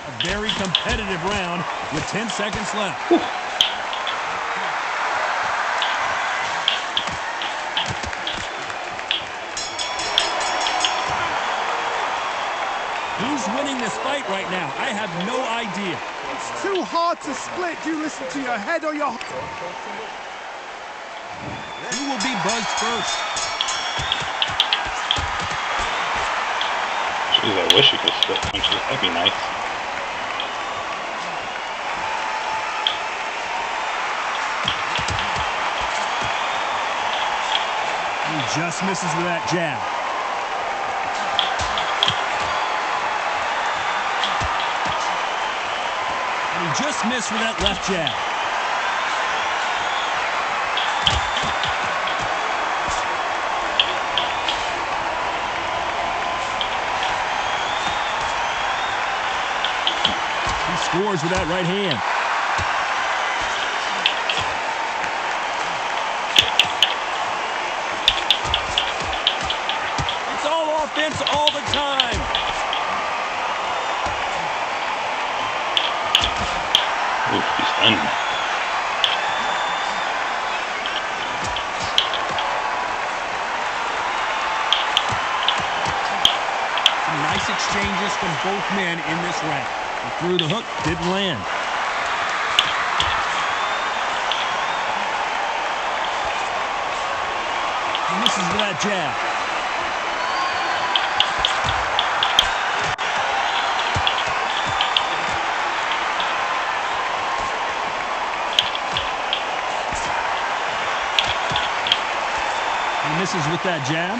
A very competitive round with 10 seconds left. Who's winning this fight right now? I have no idea. It's too hard to split. Do you listen to your head or your... Who will be buzzed first? Jeez, I wish you could split punches. That'd be nice. He just misses with that jab. And he just missed with that left jab. He scores with that right hand. It's all offense all the time. Ooh, he's done. Some nice exchanges from both men in this round. He threw the hook, didn't land. He misses with that jab. He misses with that jab.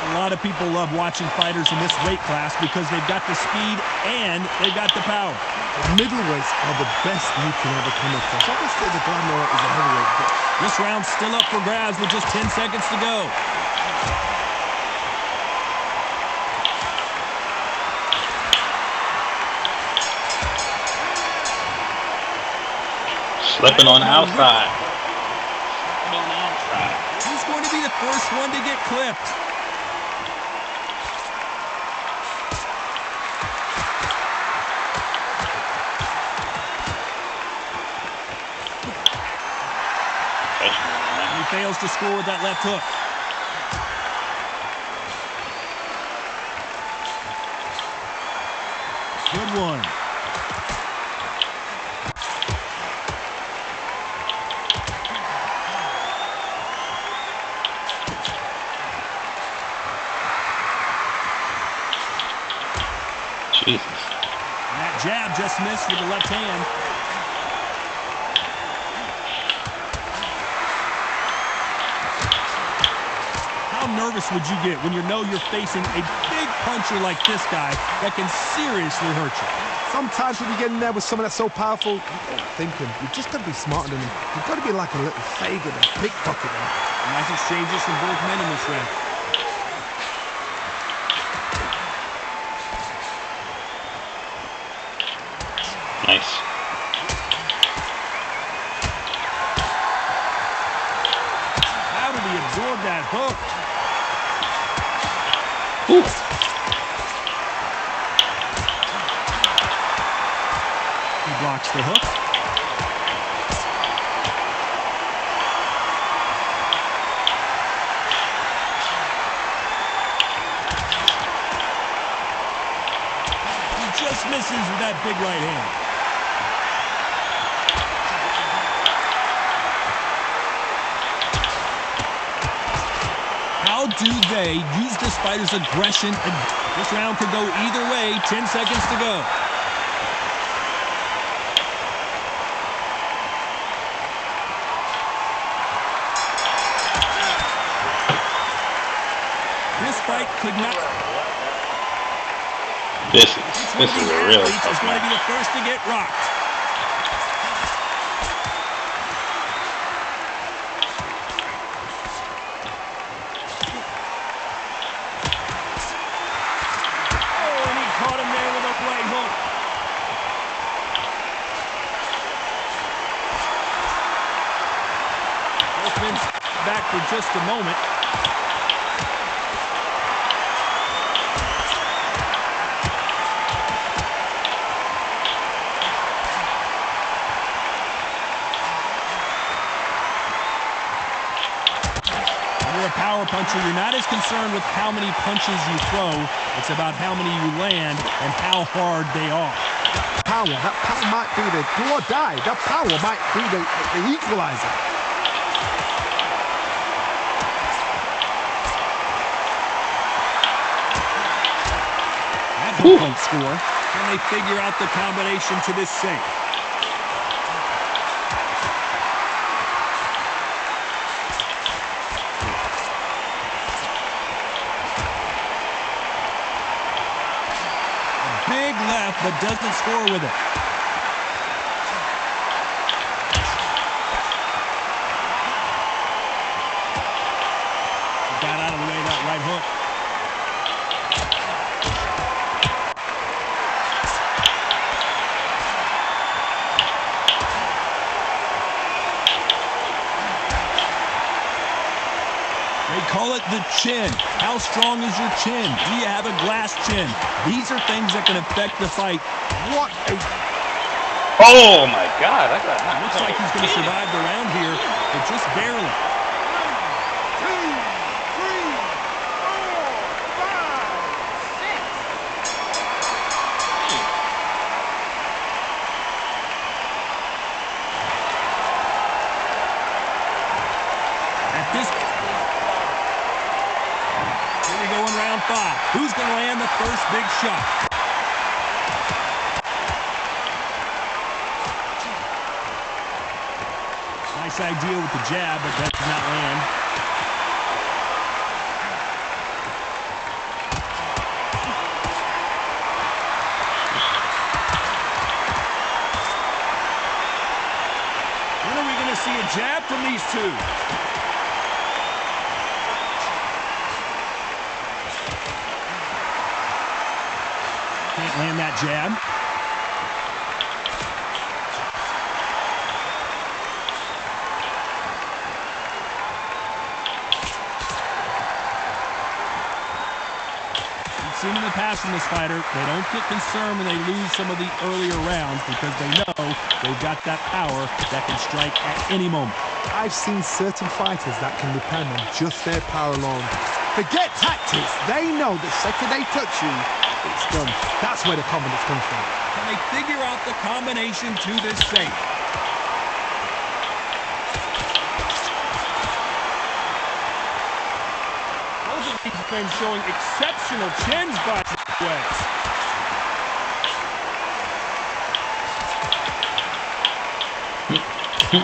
A lot of people love watching fighters in this weight class because they've got the speed and they've got the power. Middleweights are the best you can ever come across. Obviously, the glamour is a heavyweight, but This round's still up for grabs with just 10 seconds to go. Slipping on the outside. Who's going to be the first one to get clipped? He fails to score with that left hook. Good one. Jab just missed with the left hand. How nervous would you get when you know you're facing a big puncher like this guy that can seriously hurt you? Sometimes when you get in there with someone that's so powerful, you're thinking, you've just got to be smarter than him. You've got to be like a little Fagin and pickpocket him. Nice exchanges from both men in this round. Nice. How did he absorb that hook? Ooh. He blocks the hook. He just misses with that big right hand. How do they use this fighter's aggression? This round could go either way. 10 seconds to go. This fight could not. This is a real tough It's going to be match. the first to get rocked. Oh, and he caught him there with a right hook. Both men back for just a moment. A power puncher, you're not as concerned with how many punches you throw. It's about how many you land and how hard they are. That power might be the do or die. That power might be the equalizer. That hook won't score. Can they figure out the combination to this sink? Big left, but doesn't score with it. Got out of the way of that right hook. They call it the chin. How strong is your chin? Do you have a glass chin? These are things that can affect the fight. What a... Oh my God! I got knocked Looks like he's going to survive the round here, but just barely. 5. Who's going to land the first big shot? Nice idea with the jab, but that did not land. When are we going to see a jab from these two? Can't land that jab. We've seen in the past from this fighter, they don't get concerned when they lose some of the earlier rounds because they know they've got that power that can strike at any moment. I've seen certain fighters that can depend on just their power alone. Forget tactics. They know the second they touch you, it's done. That's where the confidence comes from. Can they figure out the combination to this safe? Both of these men showing exceptional chins by the way. Left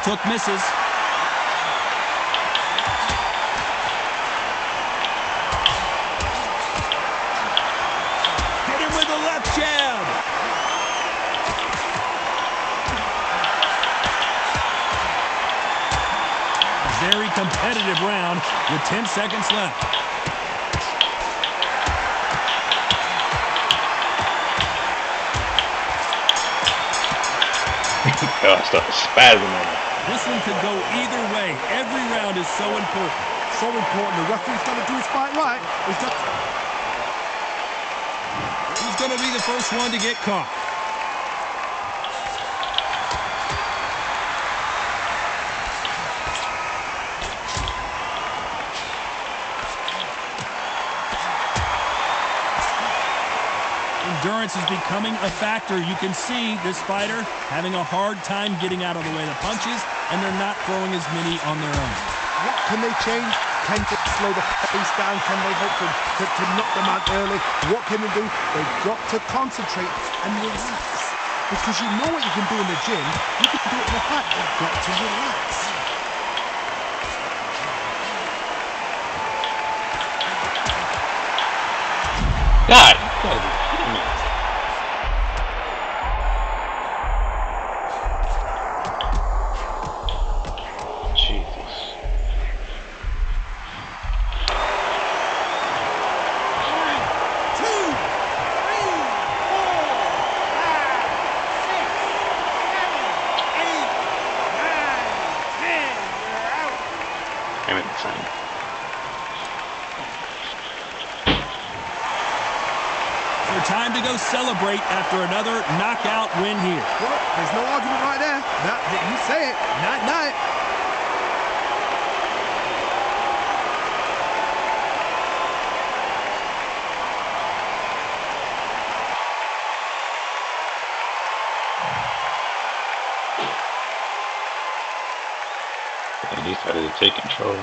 hook misses. Hit him with a left jab. Very competitive round with 10 seconds left. Oh, I started spazzing on him. This one could go either way. Every round is so important. So important. The referee's got to do his fight right. He's going to be the first one to get caught. Endurance is becoming a factor. You can see this fighter having a hard time getting out of the way of the punches, and they're not throwing as many on their own. What can they change? Can they slow the pace down? Can they hope to knock them out early? What can they do? They've got to concentrate and relax. Because you know what you can do in the gym, you can do it in the fight. They've got to relax. God, you gotta be kidding me. Jesus. I'm insane. Time to go celebrate after another knockout win here. Well, there's no argument right there. You say it. Night-night. They decided to take control.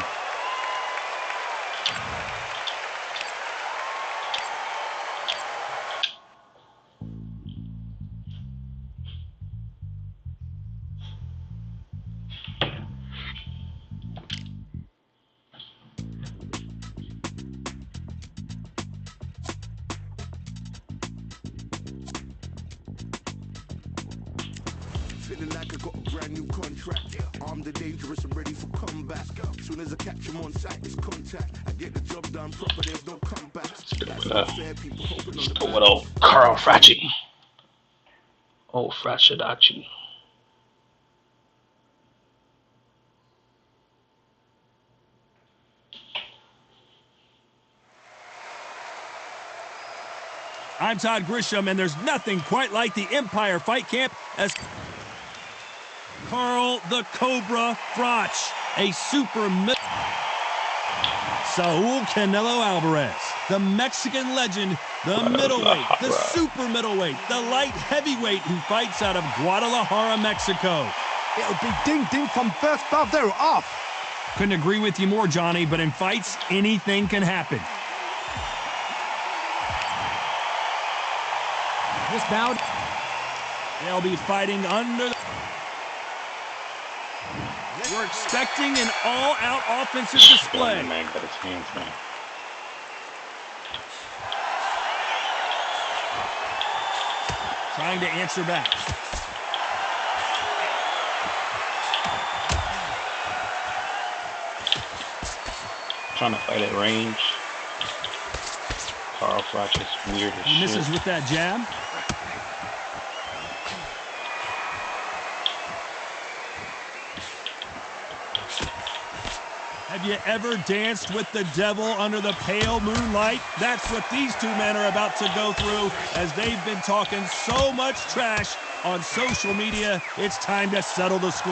Feeling like I got a brand new contract. Armed and dangerous and ready for comeback. Soon as I catch him on sight, it's contact. I get the job done proper, there's no comeback. That's not fair, people hoping on the Go with old Carl Fracci. Old Fracciadachi. I'm Todd Grisham, and there's nothing quite like the Empire Fight Camp as Carl the Cobra Frach, a super Saul Canelo Alvarez, the Mexican legend, the middleweight, the super middleweight, the light heavyweight who fights out of Guadalajara, Mexico. It'll be ding-ding from first bell. They're off. Couldn't agree with you more, Johnny, but in fights, anything can happen. This bout, They'll be fighting under the... We're expecting an all-out offensive display. Man got his hands, man. Trying to answer back. Trying to fight at range. Carl Frach is weird as He misses shit. with that jab. Have you ever danced with the devil under the pale moonlight? That's what these two men are about to go through as they've been talking so much trash on social media. It's time to settle the score.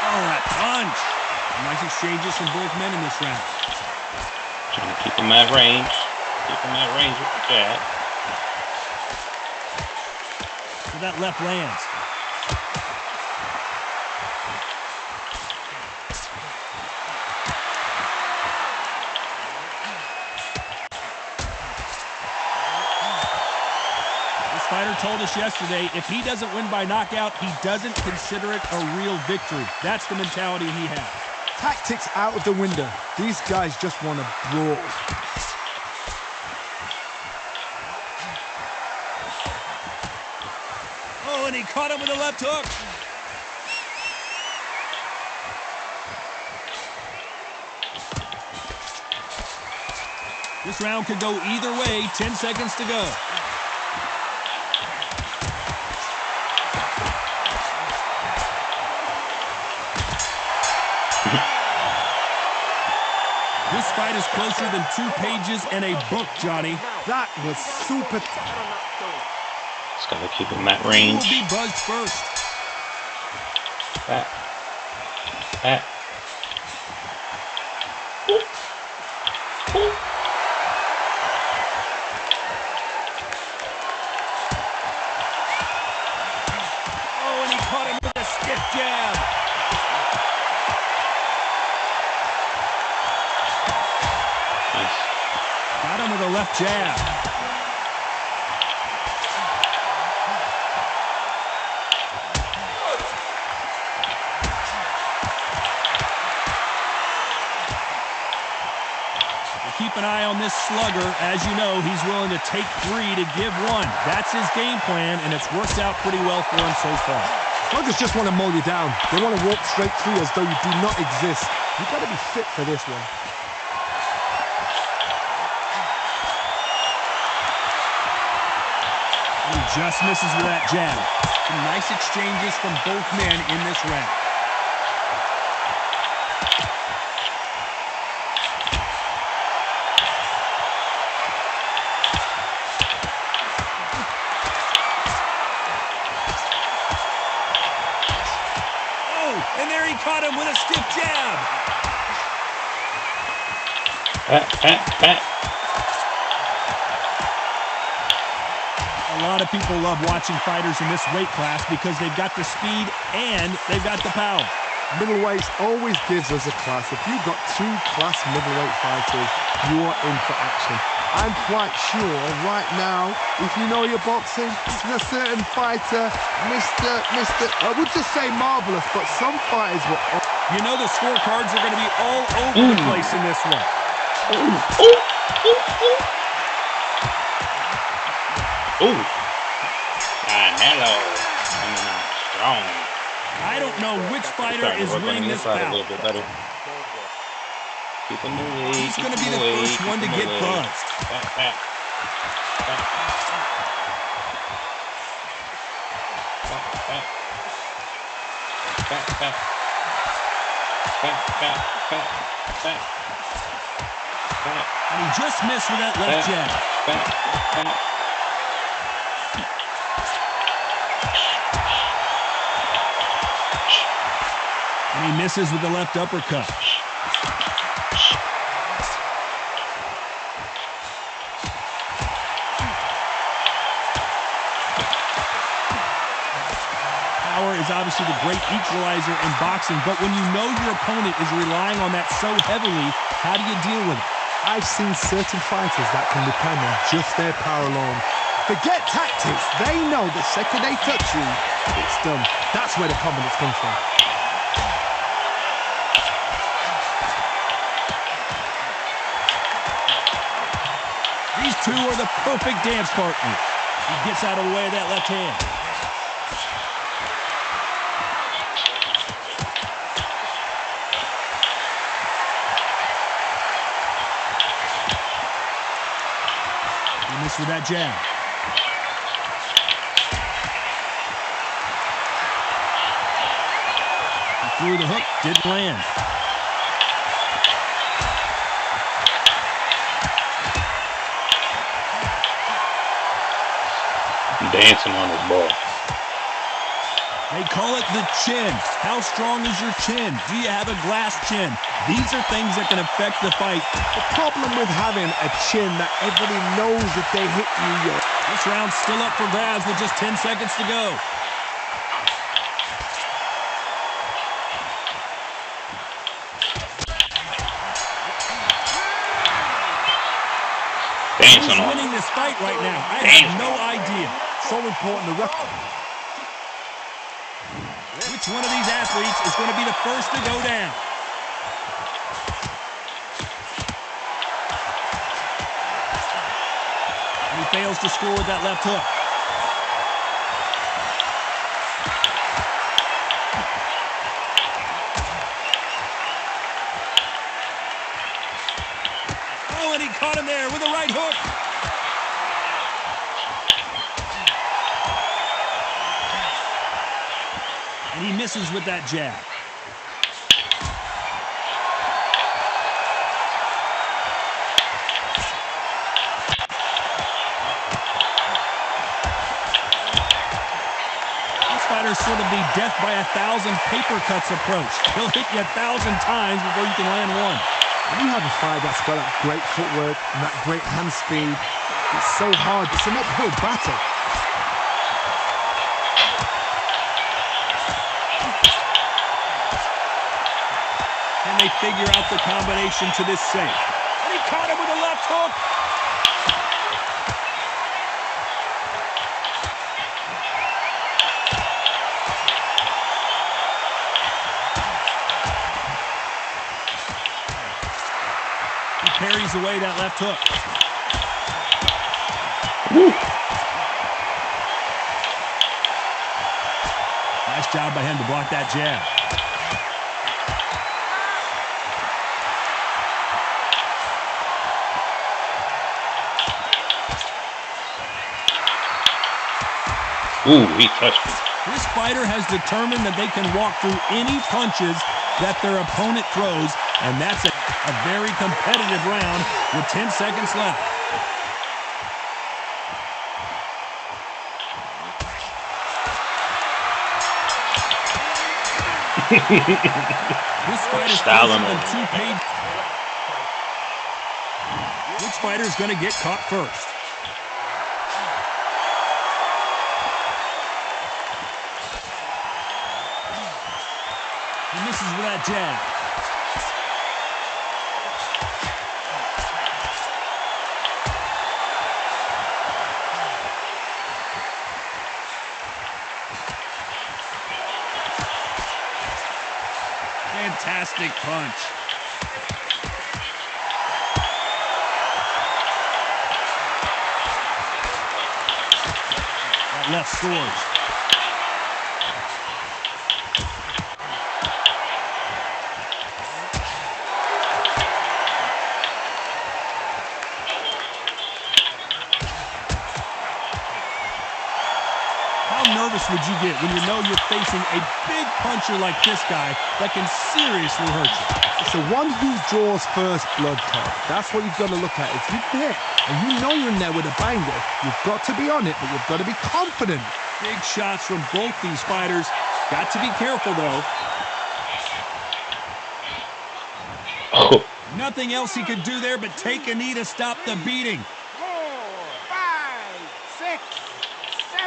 Oh, that punch. Nice exchanges from both men in this round. Trying to keep him at range. Keeping that range with the jab. So that left lands. This fighter told us yesterday, if he doesn't win by knockout, he doesn't consider it a real victory. That's the mentality he has. Tactics out of the window. These guys just want to brawl. Oh, and he caught him with a left hook. This round could go either way. 10 seconds to go. This fight is closer than 2 pages in a book, Johnny. That was super. Just gotta keep him that Who range. will be buzzed first? Back. Back. Oh, and he caught him with a stiff jab. Nice. Got him with a left jab. Keep an eye on this slugger. As you know, he's willing to take 3 to give 1. That's his game plan, and it's worked out pretty well for him so far. Sluggers just want to mow you down. They want to walk straight through as though you do not exist. You've got to be fit for this one. He just misses with that jab. Some nice exchanges from both men in this round. And there he caught him with a stiff jab. Back. A lot of people love watching fighters in this weight class because they've got the speed and they've got the power. Middleweights always gives us a class. If you've got 2 class middleweight fighters, you are in for action. I'm quite sure right now, if you know your boxing, there's a certain fighter, I would just say marvelous, but some fighters will... You know the scorecards are going to be all over the place in this one. Canelo coming out strong. I don't know which fighter is winning this a bout. little bit better. Keep him away. He's going to be the first one to get buzzed. Back. And he just missed with that left jab. Back. And he misses with the left uppercut. Power is obviously the great equalizer in boxing, but when you know your opponent is relying on that so heavily, how do you deal with it? I've seen certain fighters that can depend on just their power alone. Forget tactics. They know the second they touch you, it's done. That's where the confidence comes from. These two are the perfect dance partners. He gets out of the way of that left hand. He missed with that jab. He threw the hook, didn't land. Dancing on his ball. They call it the chin. How strong is your chin? Do you have a glass chin? These are things that can affect the fight. The problem with having a chin that everybody knows if they hit you, This round's still up for grabs with just 10 seconds to go. Dancing Who's on winning him. this fight right now? I have no idea. so important to record. Which one of these athletes is going to be the first to go down? And he fails to score with that left hook. Oh, and he caught him there with a right hook. And he misses with that jab. This fighter's sort of the death by 1,000 paper cuts approach. He'll hit you 1,000 times before you can land one. When you have a fighter that's got that great footwork and that great hand speed, it's so hard. It's an uphill battle. Can they figure out the combination to this safe? And he caught him with a left hook. He parries away that left hook. Nice job by him to block that jab. Ooh, he touched me. This fighter has determined that they can walk through any punches that their opponent throws, and that's a very competitive round with 10 seconds left. This fight is closer Styling than him. 2 pages. Which fighter is going to get caught first? He misses with that jab. Fantastic punch. That left scores. How nervous would you get when you know you're facing a big puncher like this guy that can seriously hurt you? It's the one who draws first blood card. That's what you've got to look at. If you're there and you know you're in there with a banger, you've got to be on it, but you've got to be confident. Big shots from both these fighters. Got to be careful, though. Oh, Nothing else he could do there but take a knee to stop the beating. 4, 5, 6,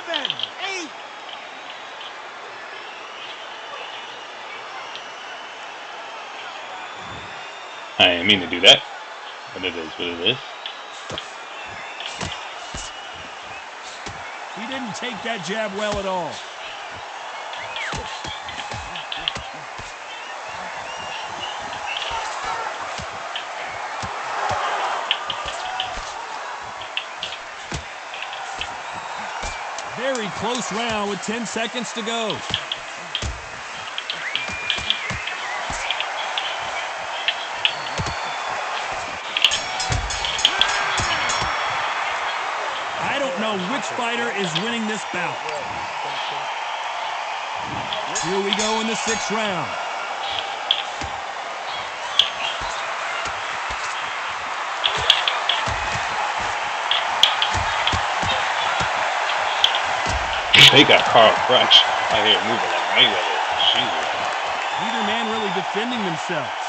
7, 8. I didn't mean to do that, but it is what it is. He didn't take that jab well at all. Very close round with 10 seconds to go. I don't know which fighter is winning this bout. Here we go in the 6th round. They got Carl Crutch. Out here moving like Mayweather. Shoot. Neither man really defending themselves.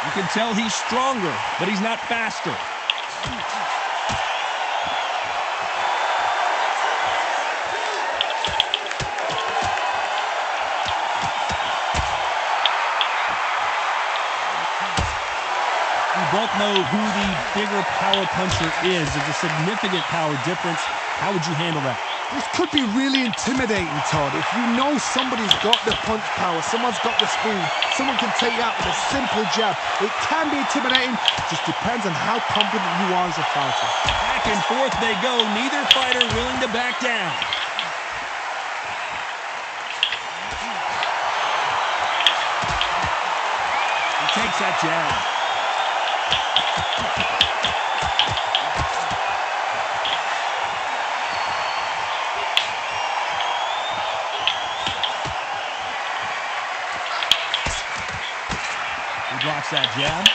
You can tell he's stronger, but he's not faster. We both know who the bigger power puncher is. There's a significant power difference. How would you handle that? This could be really intimidating, Todd. If you know somebody's got the punch power, someone's got the speed, someone can take you out with a simple jab. It can be intimidating, just depends on how confident you are as a fighter. Back and forth they go, neither fighter willing to back down. He takes that jab. He blocks that jab.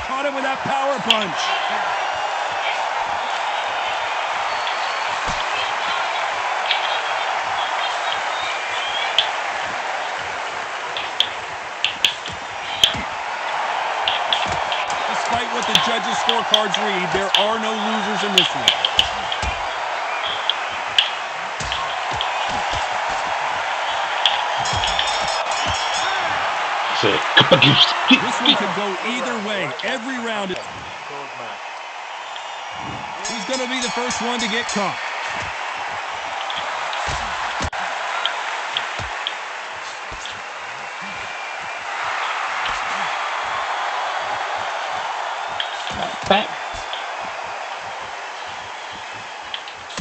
Caught him with that power punch. Despite what the judges' scorecards read, there are no losers in this one. This one could go either way. Every round. He's going to be the first one to get caught.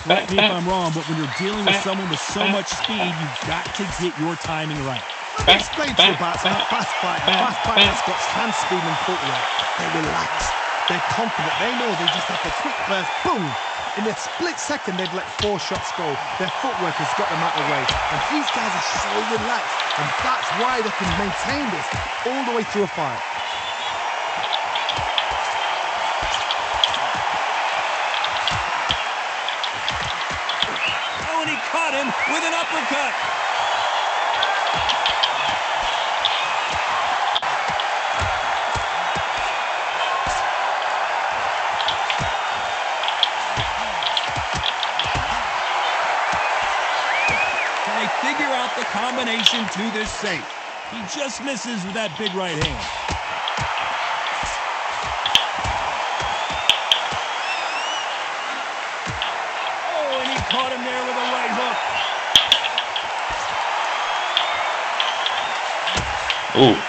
Correct me if I'm wrong, but when you're dealing with someone with so much speed, you've got to get your timing right. Let me explain to you about some fast fight. Fast fight that's got hand speed and footwork. They're relaxed. They're confident. They know they just have to quick burst, boom. In a split second, they've let 4 shots go. Their footwork has got them out of the way. And these guys are so relaxed. And that's why they can maintain this all the way through a fight. Oh, and he caught him with an uppercut. Figure out the combination to this safe. He just misses with that big right hand. Oh, and he caught him there with a right hook. Ooh.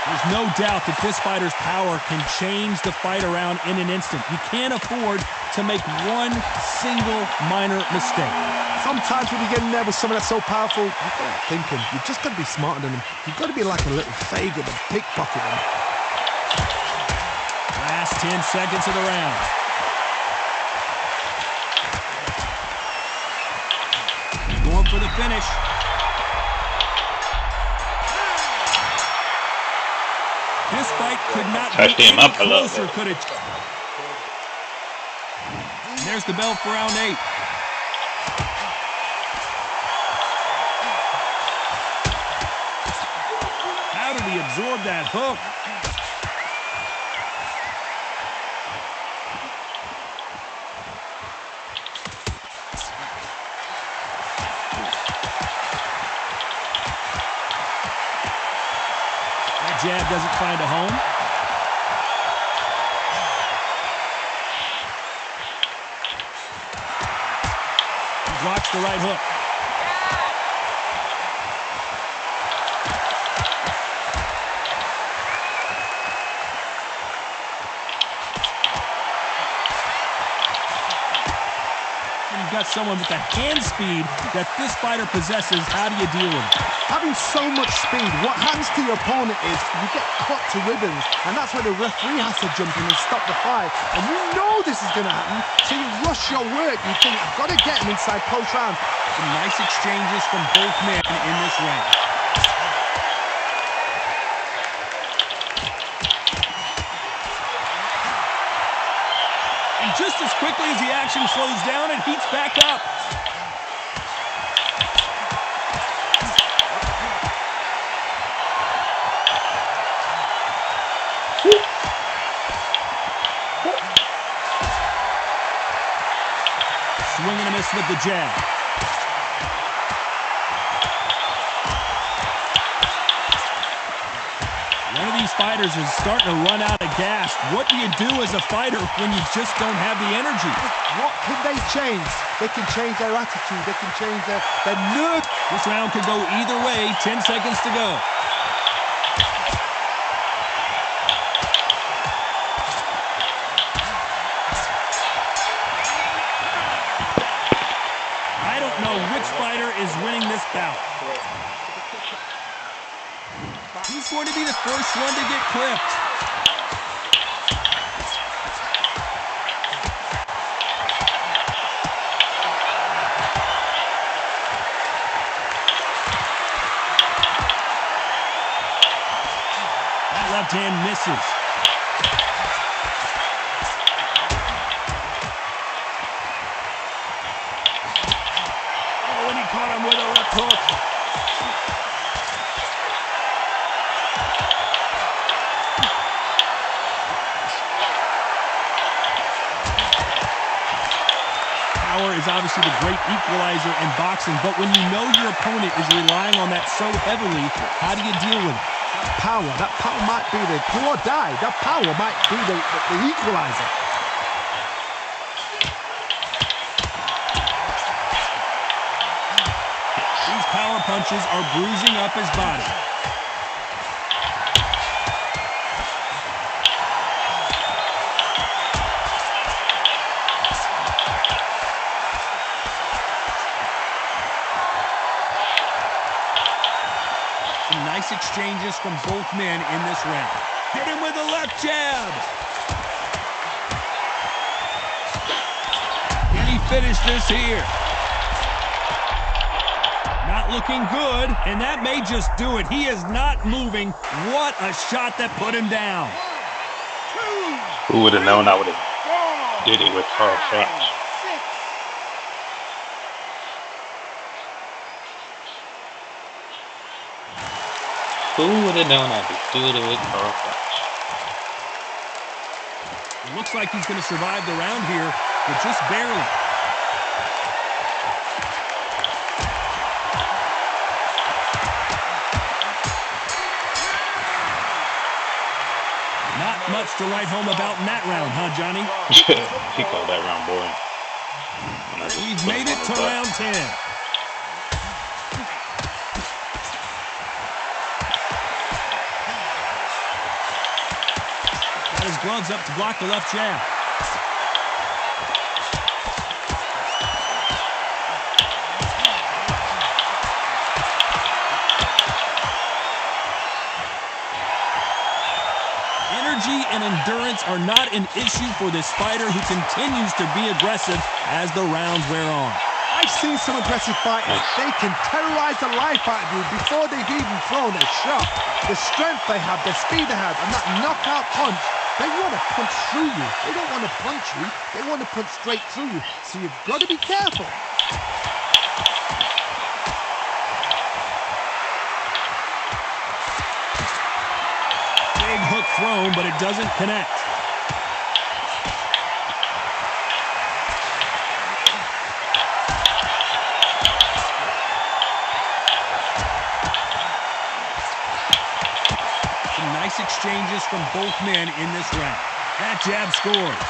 There's no doubt that this fighter's power can change the fight around in an instant. You can't afford to make one single minor mistake. Sometimes when you get in there with someone that's so powerful, you've got to think him. You've just got to be smarter than him. You've got to be like a little Fagin and pickpocket him. Last 10 seconds of the round. Going for the finish. This fight could not Touched be him any up a little closer, bit. could it? And there's the bell for round 8. How did he absorb that hook? Jab doesn't find a home. He blocks the right hook. You've got got someone with the hand speed that this fighter possesses, how do you deal with it? Having so much speed, what happens to your opponent is you get cut to ribbons, and that's where the referee has to jump in and stop the fight. And you know this is going to happen, so you rush your work. You think, I've got to get him inside close round. Some nice exchanges from both men in this round. And just as quickly as the action slows down, it heats back up. Swing and a miss with the jab. One of these fighters is starting to run out of gas. What do you do as a fighter when you just don't have the energy? What can they change? They can change their attitude. They can change their nerve. This round could go either way. 10 seconds to go. I don't know which fighter is winning this bout. He's going to be the first one to get clipped. That left hand misses. Oh, and he caught him with a left hook. Power is obviously the great equalizer in boxing, but when you know your opponent is relying on that so heavily, how do you deal with it? That power might be the do or die. That power might be the equalizer. These power punches are bruising up his body. Nice exchanges from both men in this round. Hit him with a left jab. Can he finish this here? Not looking good, and that may just do it. He is not moving. What a shot that put him down. Who would have known I would have did it with Carl Froch? Who would have known I'd be doing it with Carl Froch? It looks like he's going to survive the round here, but just barely. Not much to write home about in that round, huh, Johnny? He called that round boring. We've made it to round 10. Got his gloves up to block the left jab. Energy and endurance are not an issue for this fighter who continues to be aggressive as the rounds wear on. I've seen some aggressive fighters. They can terrorize the life out of you before they've even thrown a shot. The strength they have, the speed they have, and that knockout punch, they want to punch through you. They don't want to punch you. They want to punch straight through you. So you've got to be careful. Big hook thrown, but it doesn't connect. Some nice exchanges from both men in this round. That jab scores.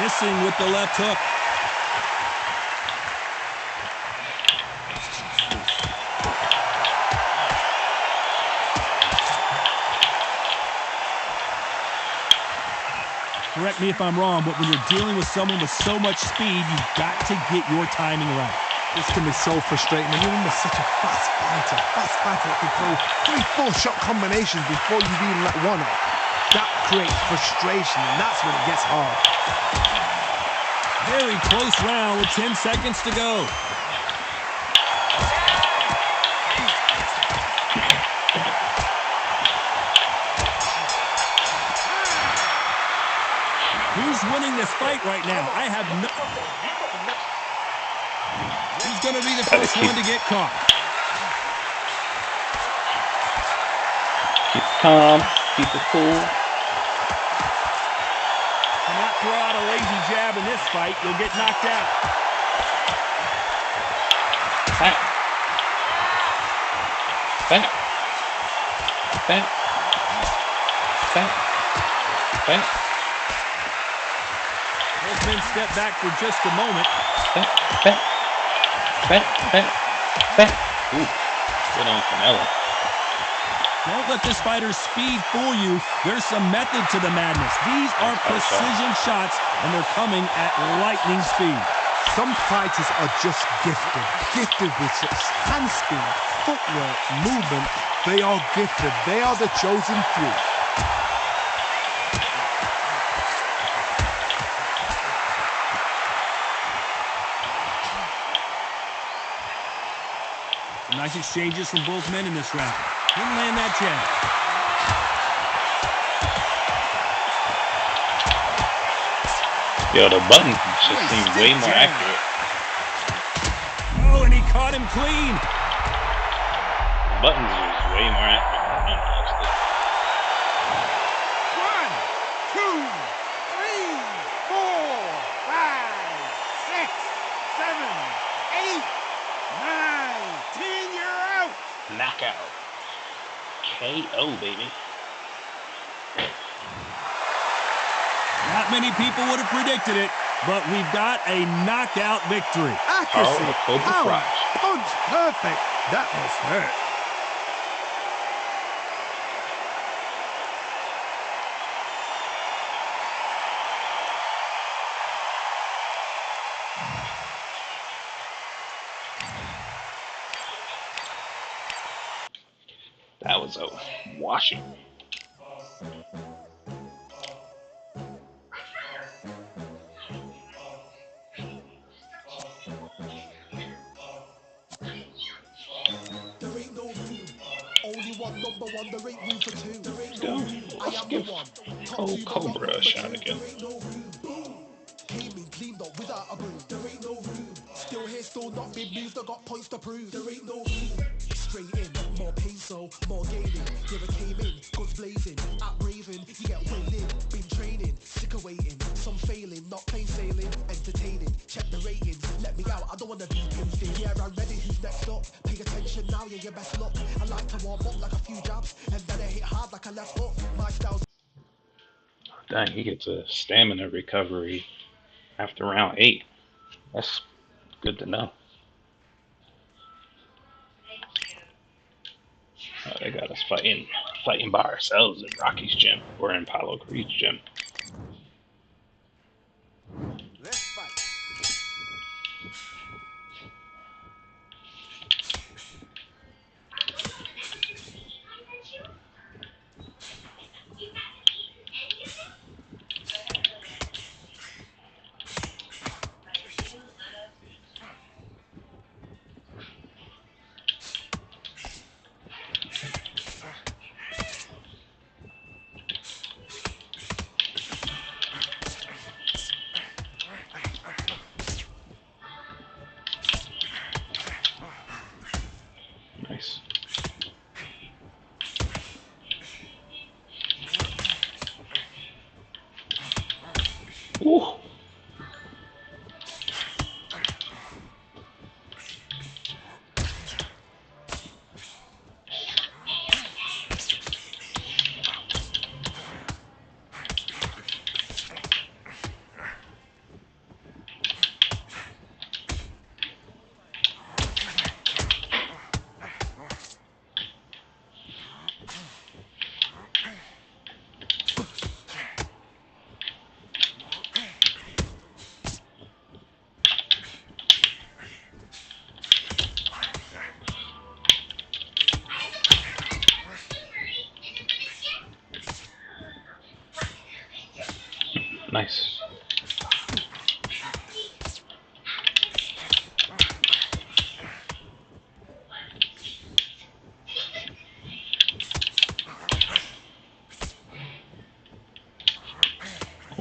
Missing with the left hook. correct me if I'm wrong, but when you're dealing with someone with so much speed, you've got to get your timing right. This can be so frustrating. And you're under such a fast fighter that can throw 3-4 shot combinations before you've even let one off. That creates frustration, and that's when it gets hard. Very close round with 10 seconds to go. Who's winning this fight right now? I have no... Who's going to be the first one to get caught? Keep calm. Keep it cool. Cannot throw out a lazy jab in this fight. You'll get knocked out. Back. Back. Back. Back. Back. Both men step back for just a moment. Back. Back. Back. Back. Back. Ooh. Good on Canelo. Don't let this fighter's speed fool you. There's some method to the madness. These are precision shots, and they're coming at lightning speed. Some fighters are just gifted with such hand speed, footwork, movement. They are gifted. They are the chosen few. Nice exchanges from both men in this round. Didn't land that jab. Yo, the buttons just seem way more accurate. Oh, and he caught him clean. The buttons are just way more accurate. 1, 2, 3, 4, 5, 6, 7, 8, 9, 10. You're out. Knockout. KO, baby. Not many people would have predicted it, but we've got a knockout victory. Accuracy, Cobra power, Frosh. punch, perfect. That was hurt. That was a washing. There ain't no room. Only one number one, there ain't room for two. There ain't no Go. room. I Let's am the give one. Top old two, but not Cobra a number shot two. again. There ain't no room. Boom. Came in, cleaned up without a broom. There ain't no room. Still here, still not been moved. I got points to prove. There ain't no room. Straight in, more pain, so more gaining. Here I came in, guns blazing, at raving. You get weighed in, been training, sick of waiting. Some failing, not plain sailing, entertaining. Check the ratings, let me out. I don't wanna be pinned in. Yeah, I'm ready. Who's next up? Pay attention now, yeah, your best luck. I like to warm up like a few jabs, and then I hit hard like a left hook. My style's Dang, he gets a stamina recovery after round 8. That's good to know. They got us fighting by ourselves in Rocky's gym or in Paulo Creed's gym. Let's fight.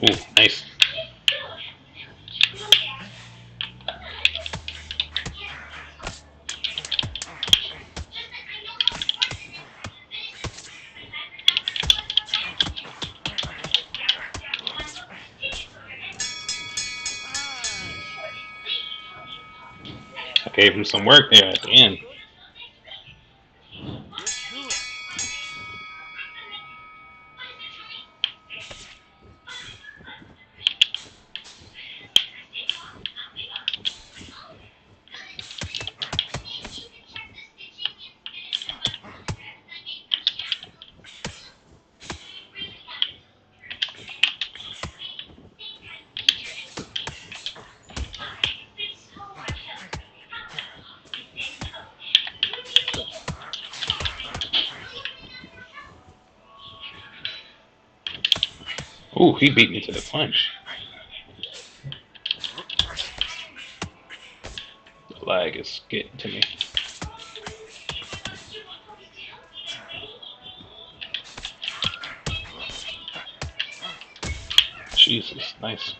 Ooh, nice. I gave him some work there at the end. Ooh, he beat me to the punch. The lag is getting to me. Jesus, nice.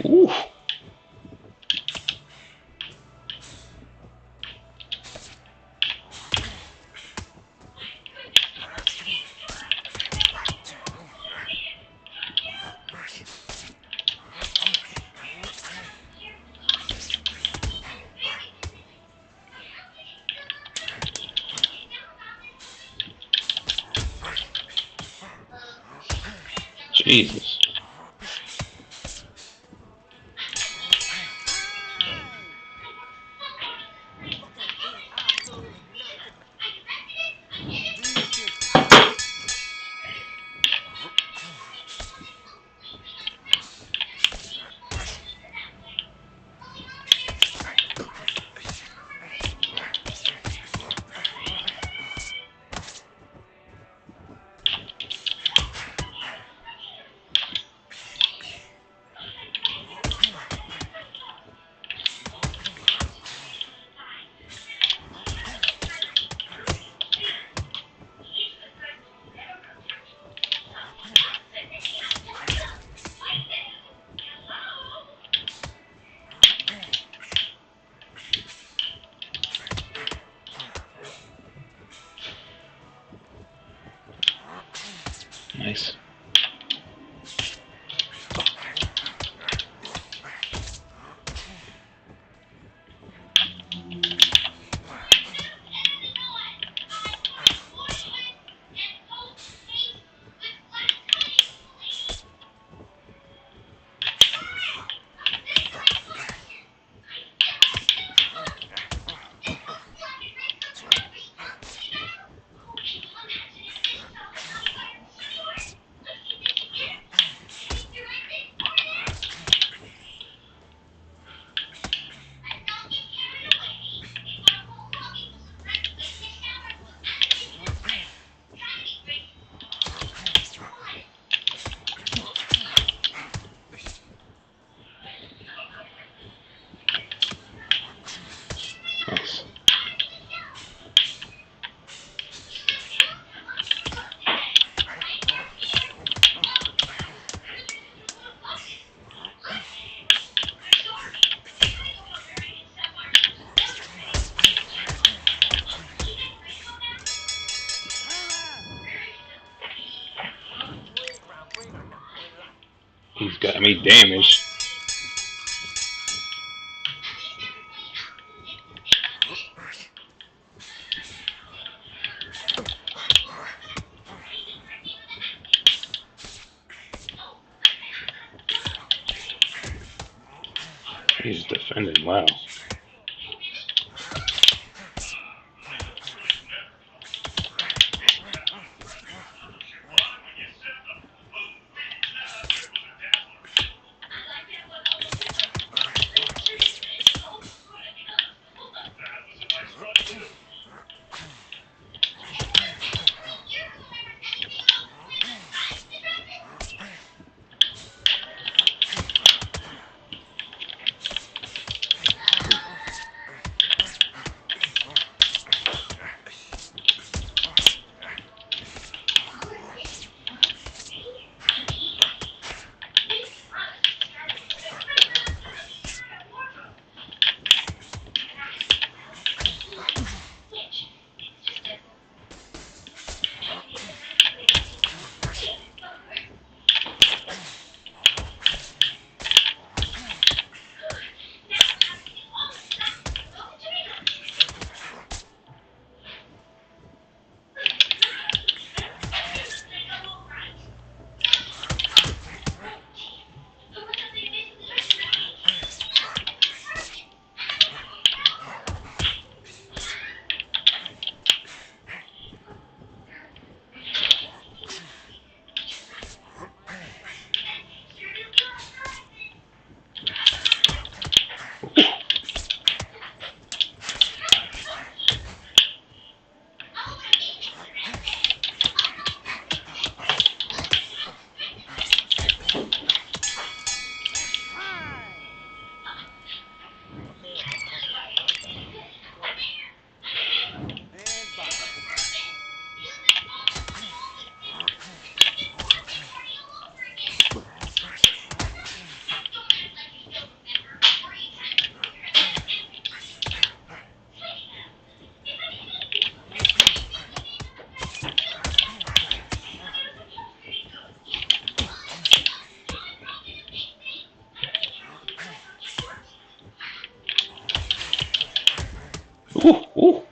Ooh. Jesus. Nice. Nice. He's got me damaged. He's defending well. Ooh, ooh.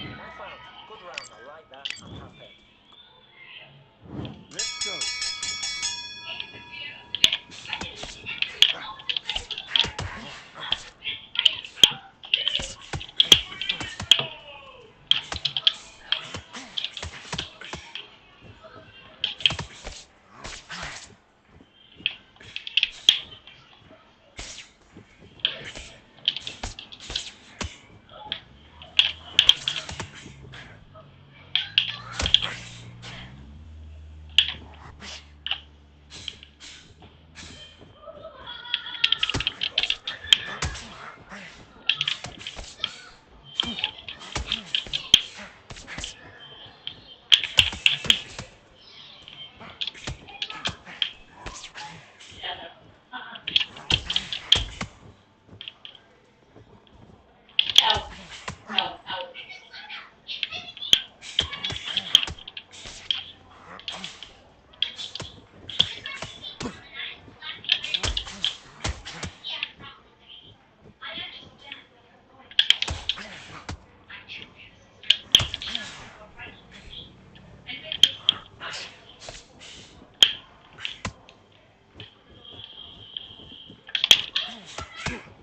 Nice round. Good round. I like that. I'm happy. Let's go.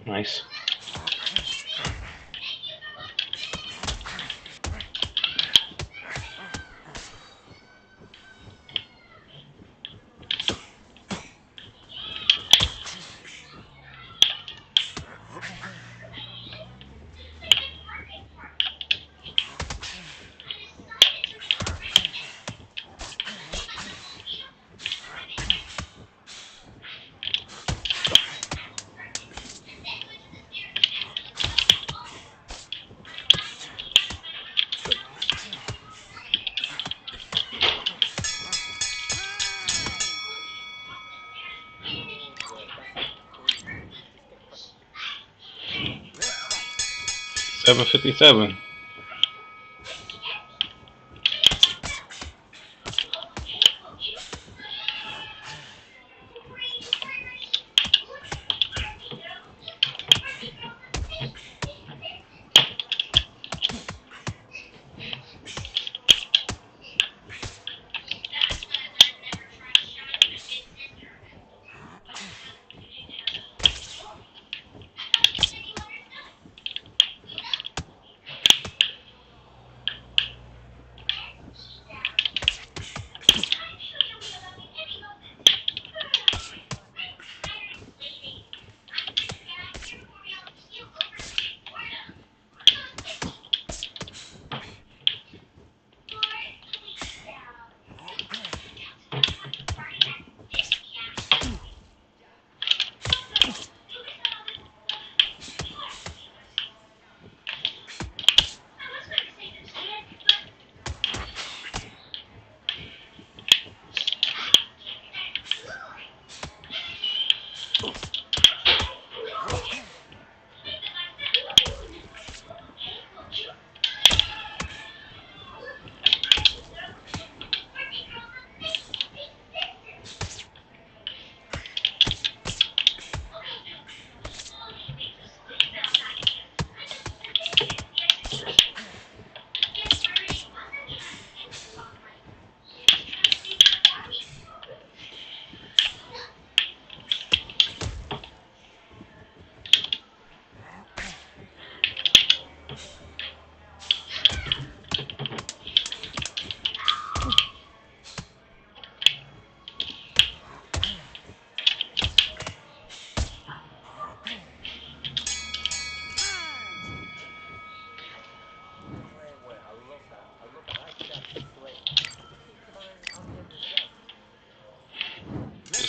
Nice. Good work. That's improvement. Just get credit. 757.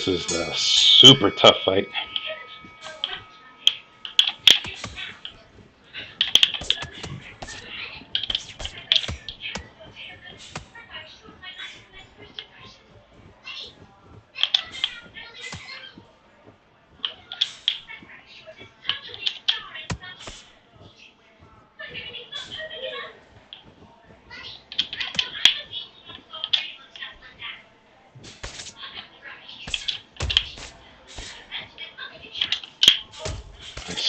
This is the super tough fight. Nice.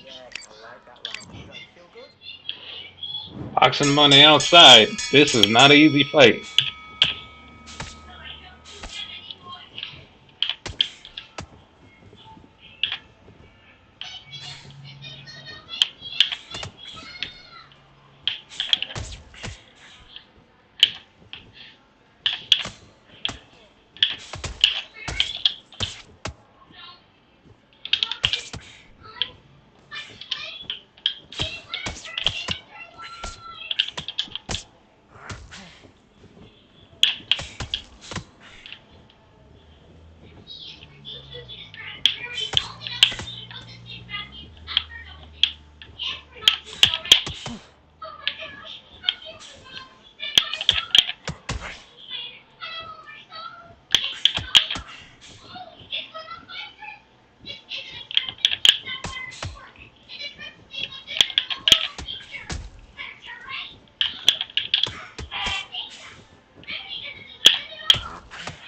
Yes, I like that round. Well done. Feel good? Boxing him on the outside. This is not an easy fight.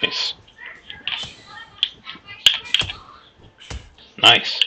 Nice. Nice.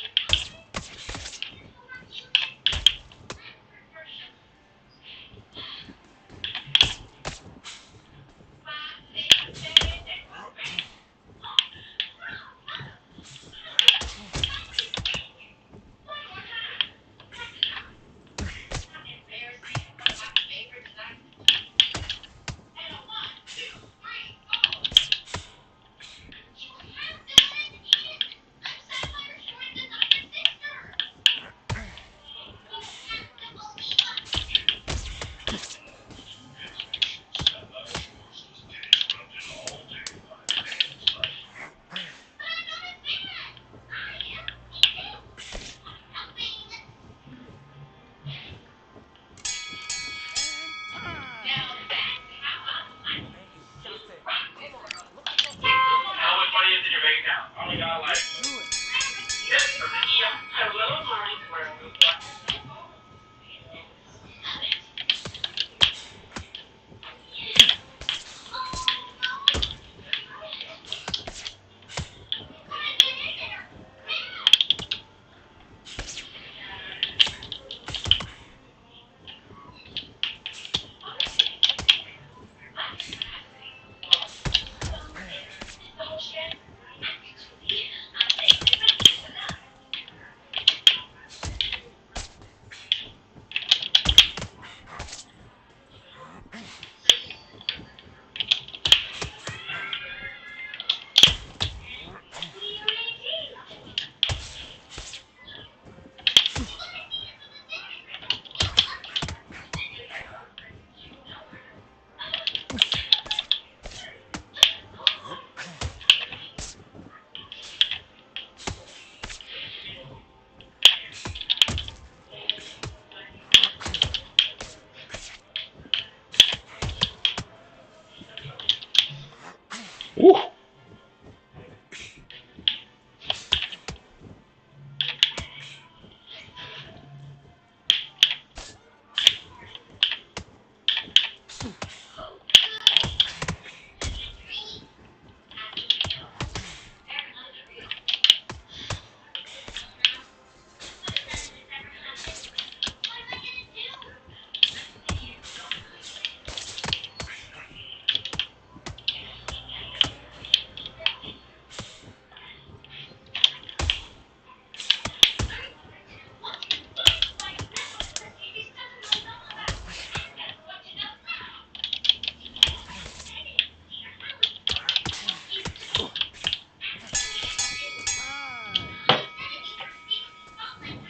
Woo.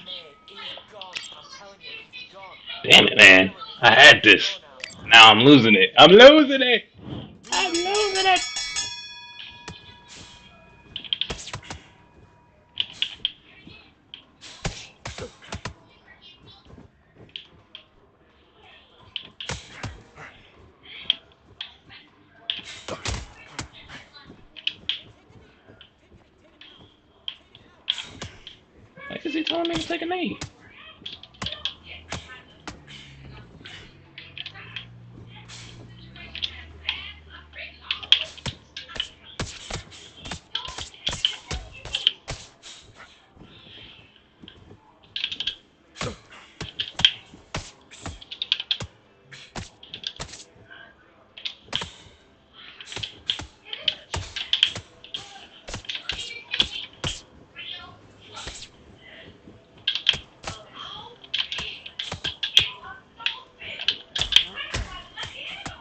Mate, he's gone. I'm telling you, he's gone. Damn it, man. Telling you, I had he's this. gone now. Now I'm losing it. I'm losing it. I'm losing it. Why is he telling me to take a knee?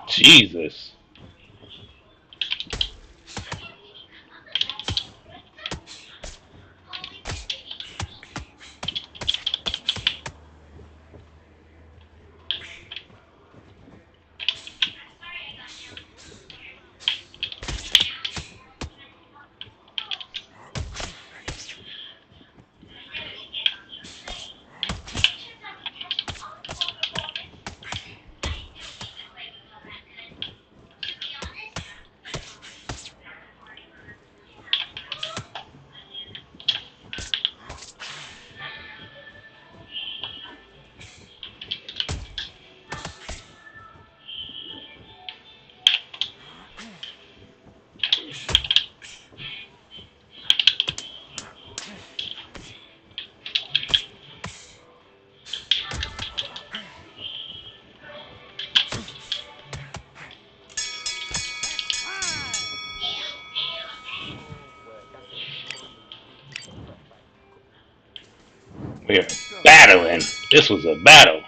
Jesus. We're battling. This was a battle.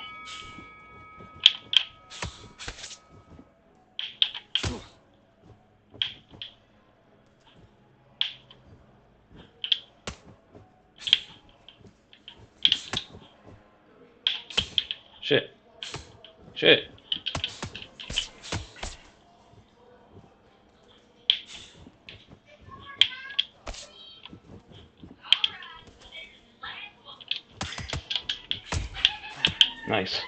Shit. Shit. Nice.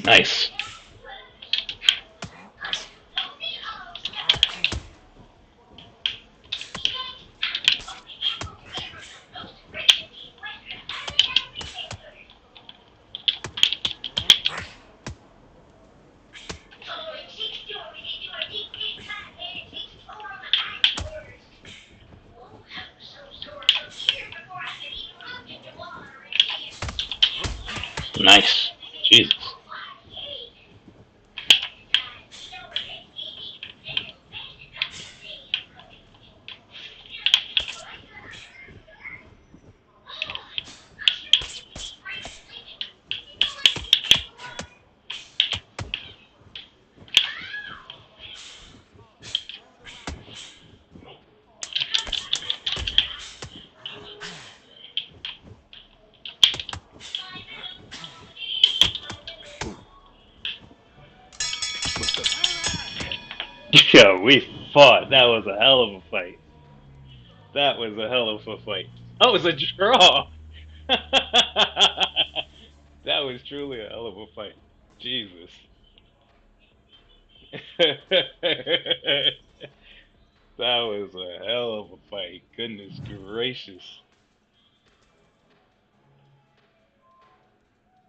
Nice. Nice. Jesus. Yo, we fought. That was a hell of a fight. That was a hell of a fight. Oh, it was a draw. That was truly a hell of a fight. Jesus. That was a hell of a fight. Goodness gracious.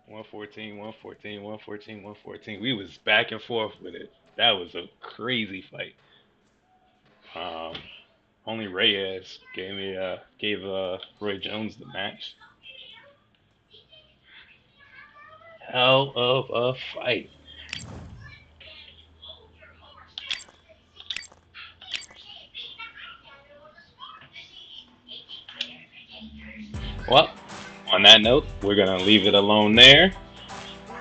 114, 114, 114, 114. We was back and forth with it. That was a crazy fight. Um, only Reyes gave Roy Jones the match. Hell of a fight. Well, on that note, we're gonna leave it alone there.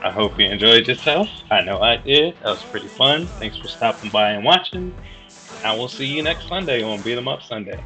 I hope you enjoyed yourself. I know I did. That was pretty fun. Thanks for stopping by and watching. I will see you next Sunday on Beat 'em Up Sunday.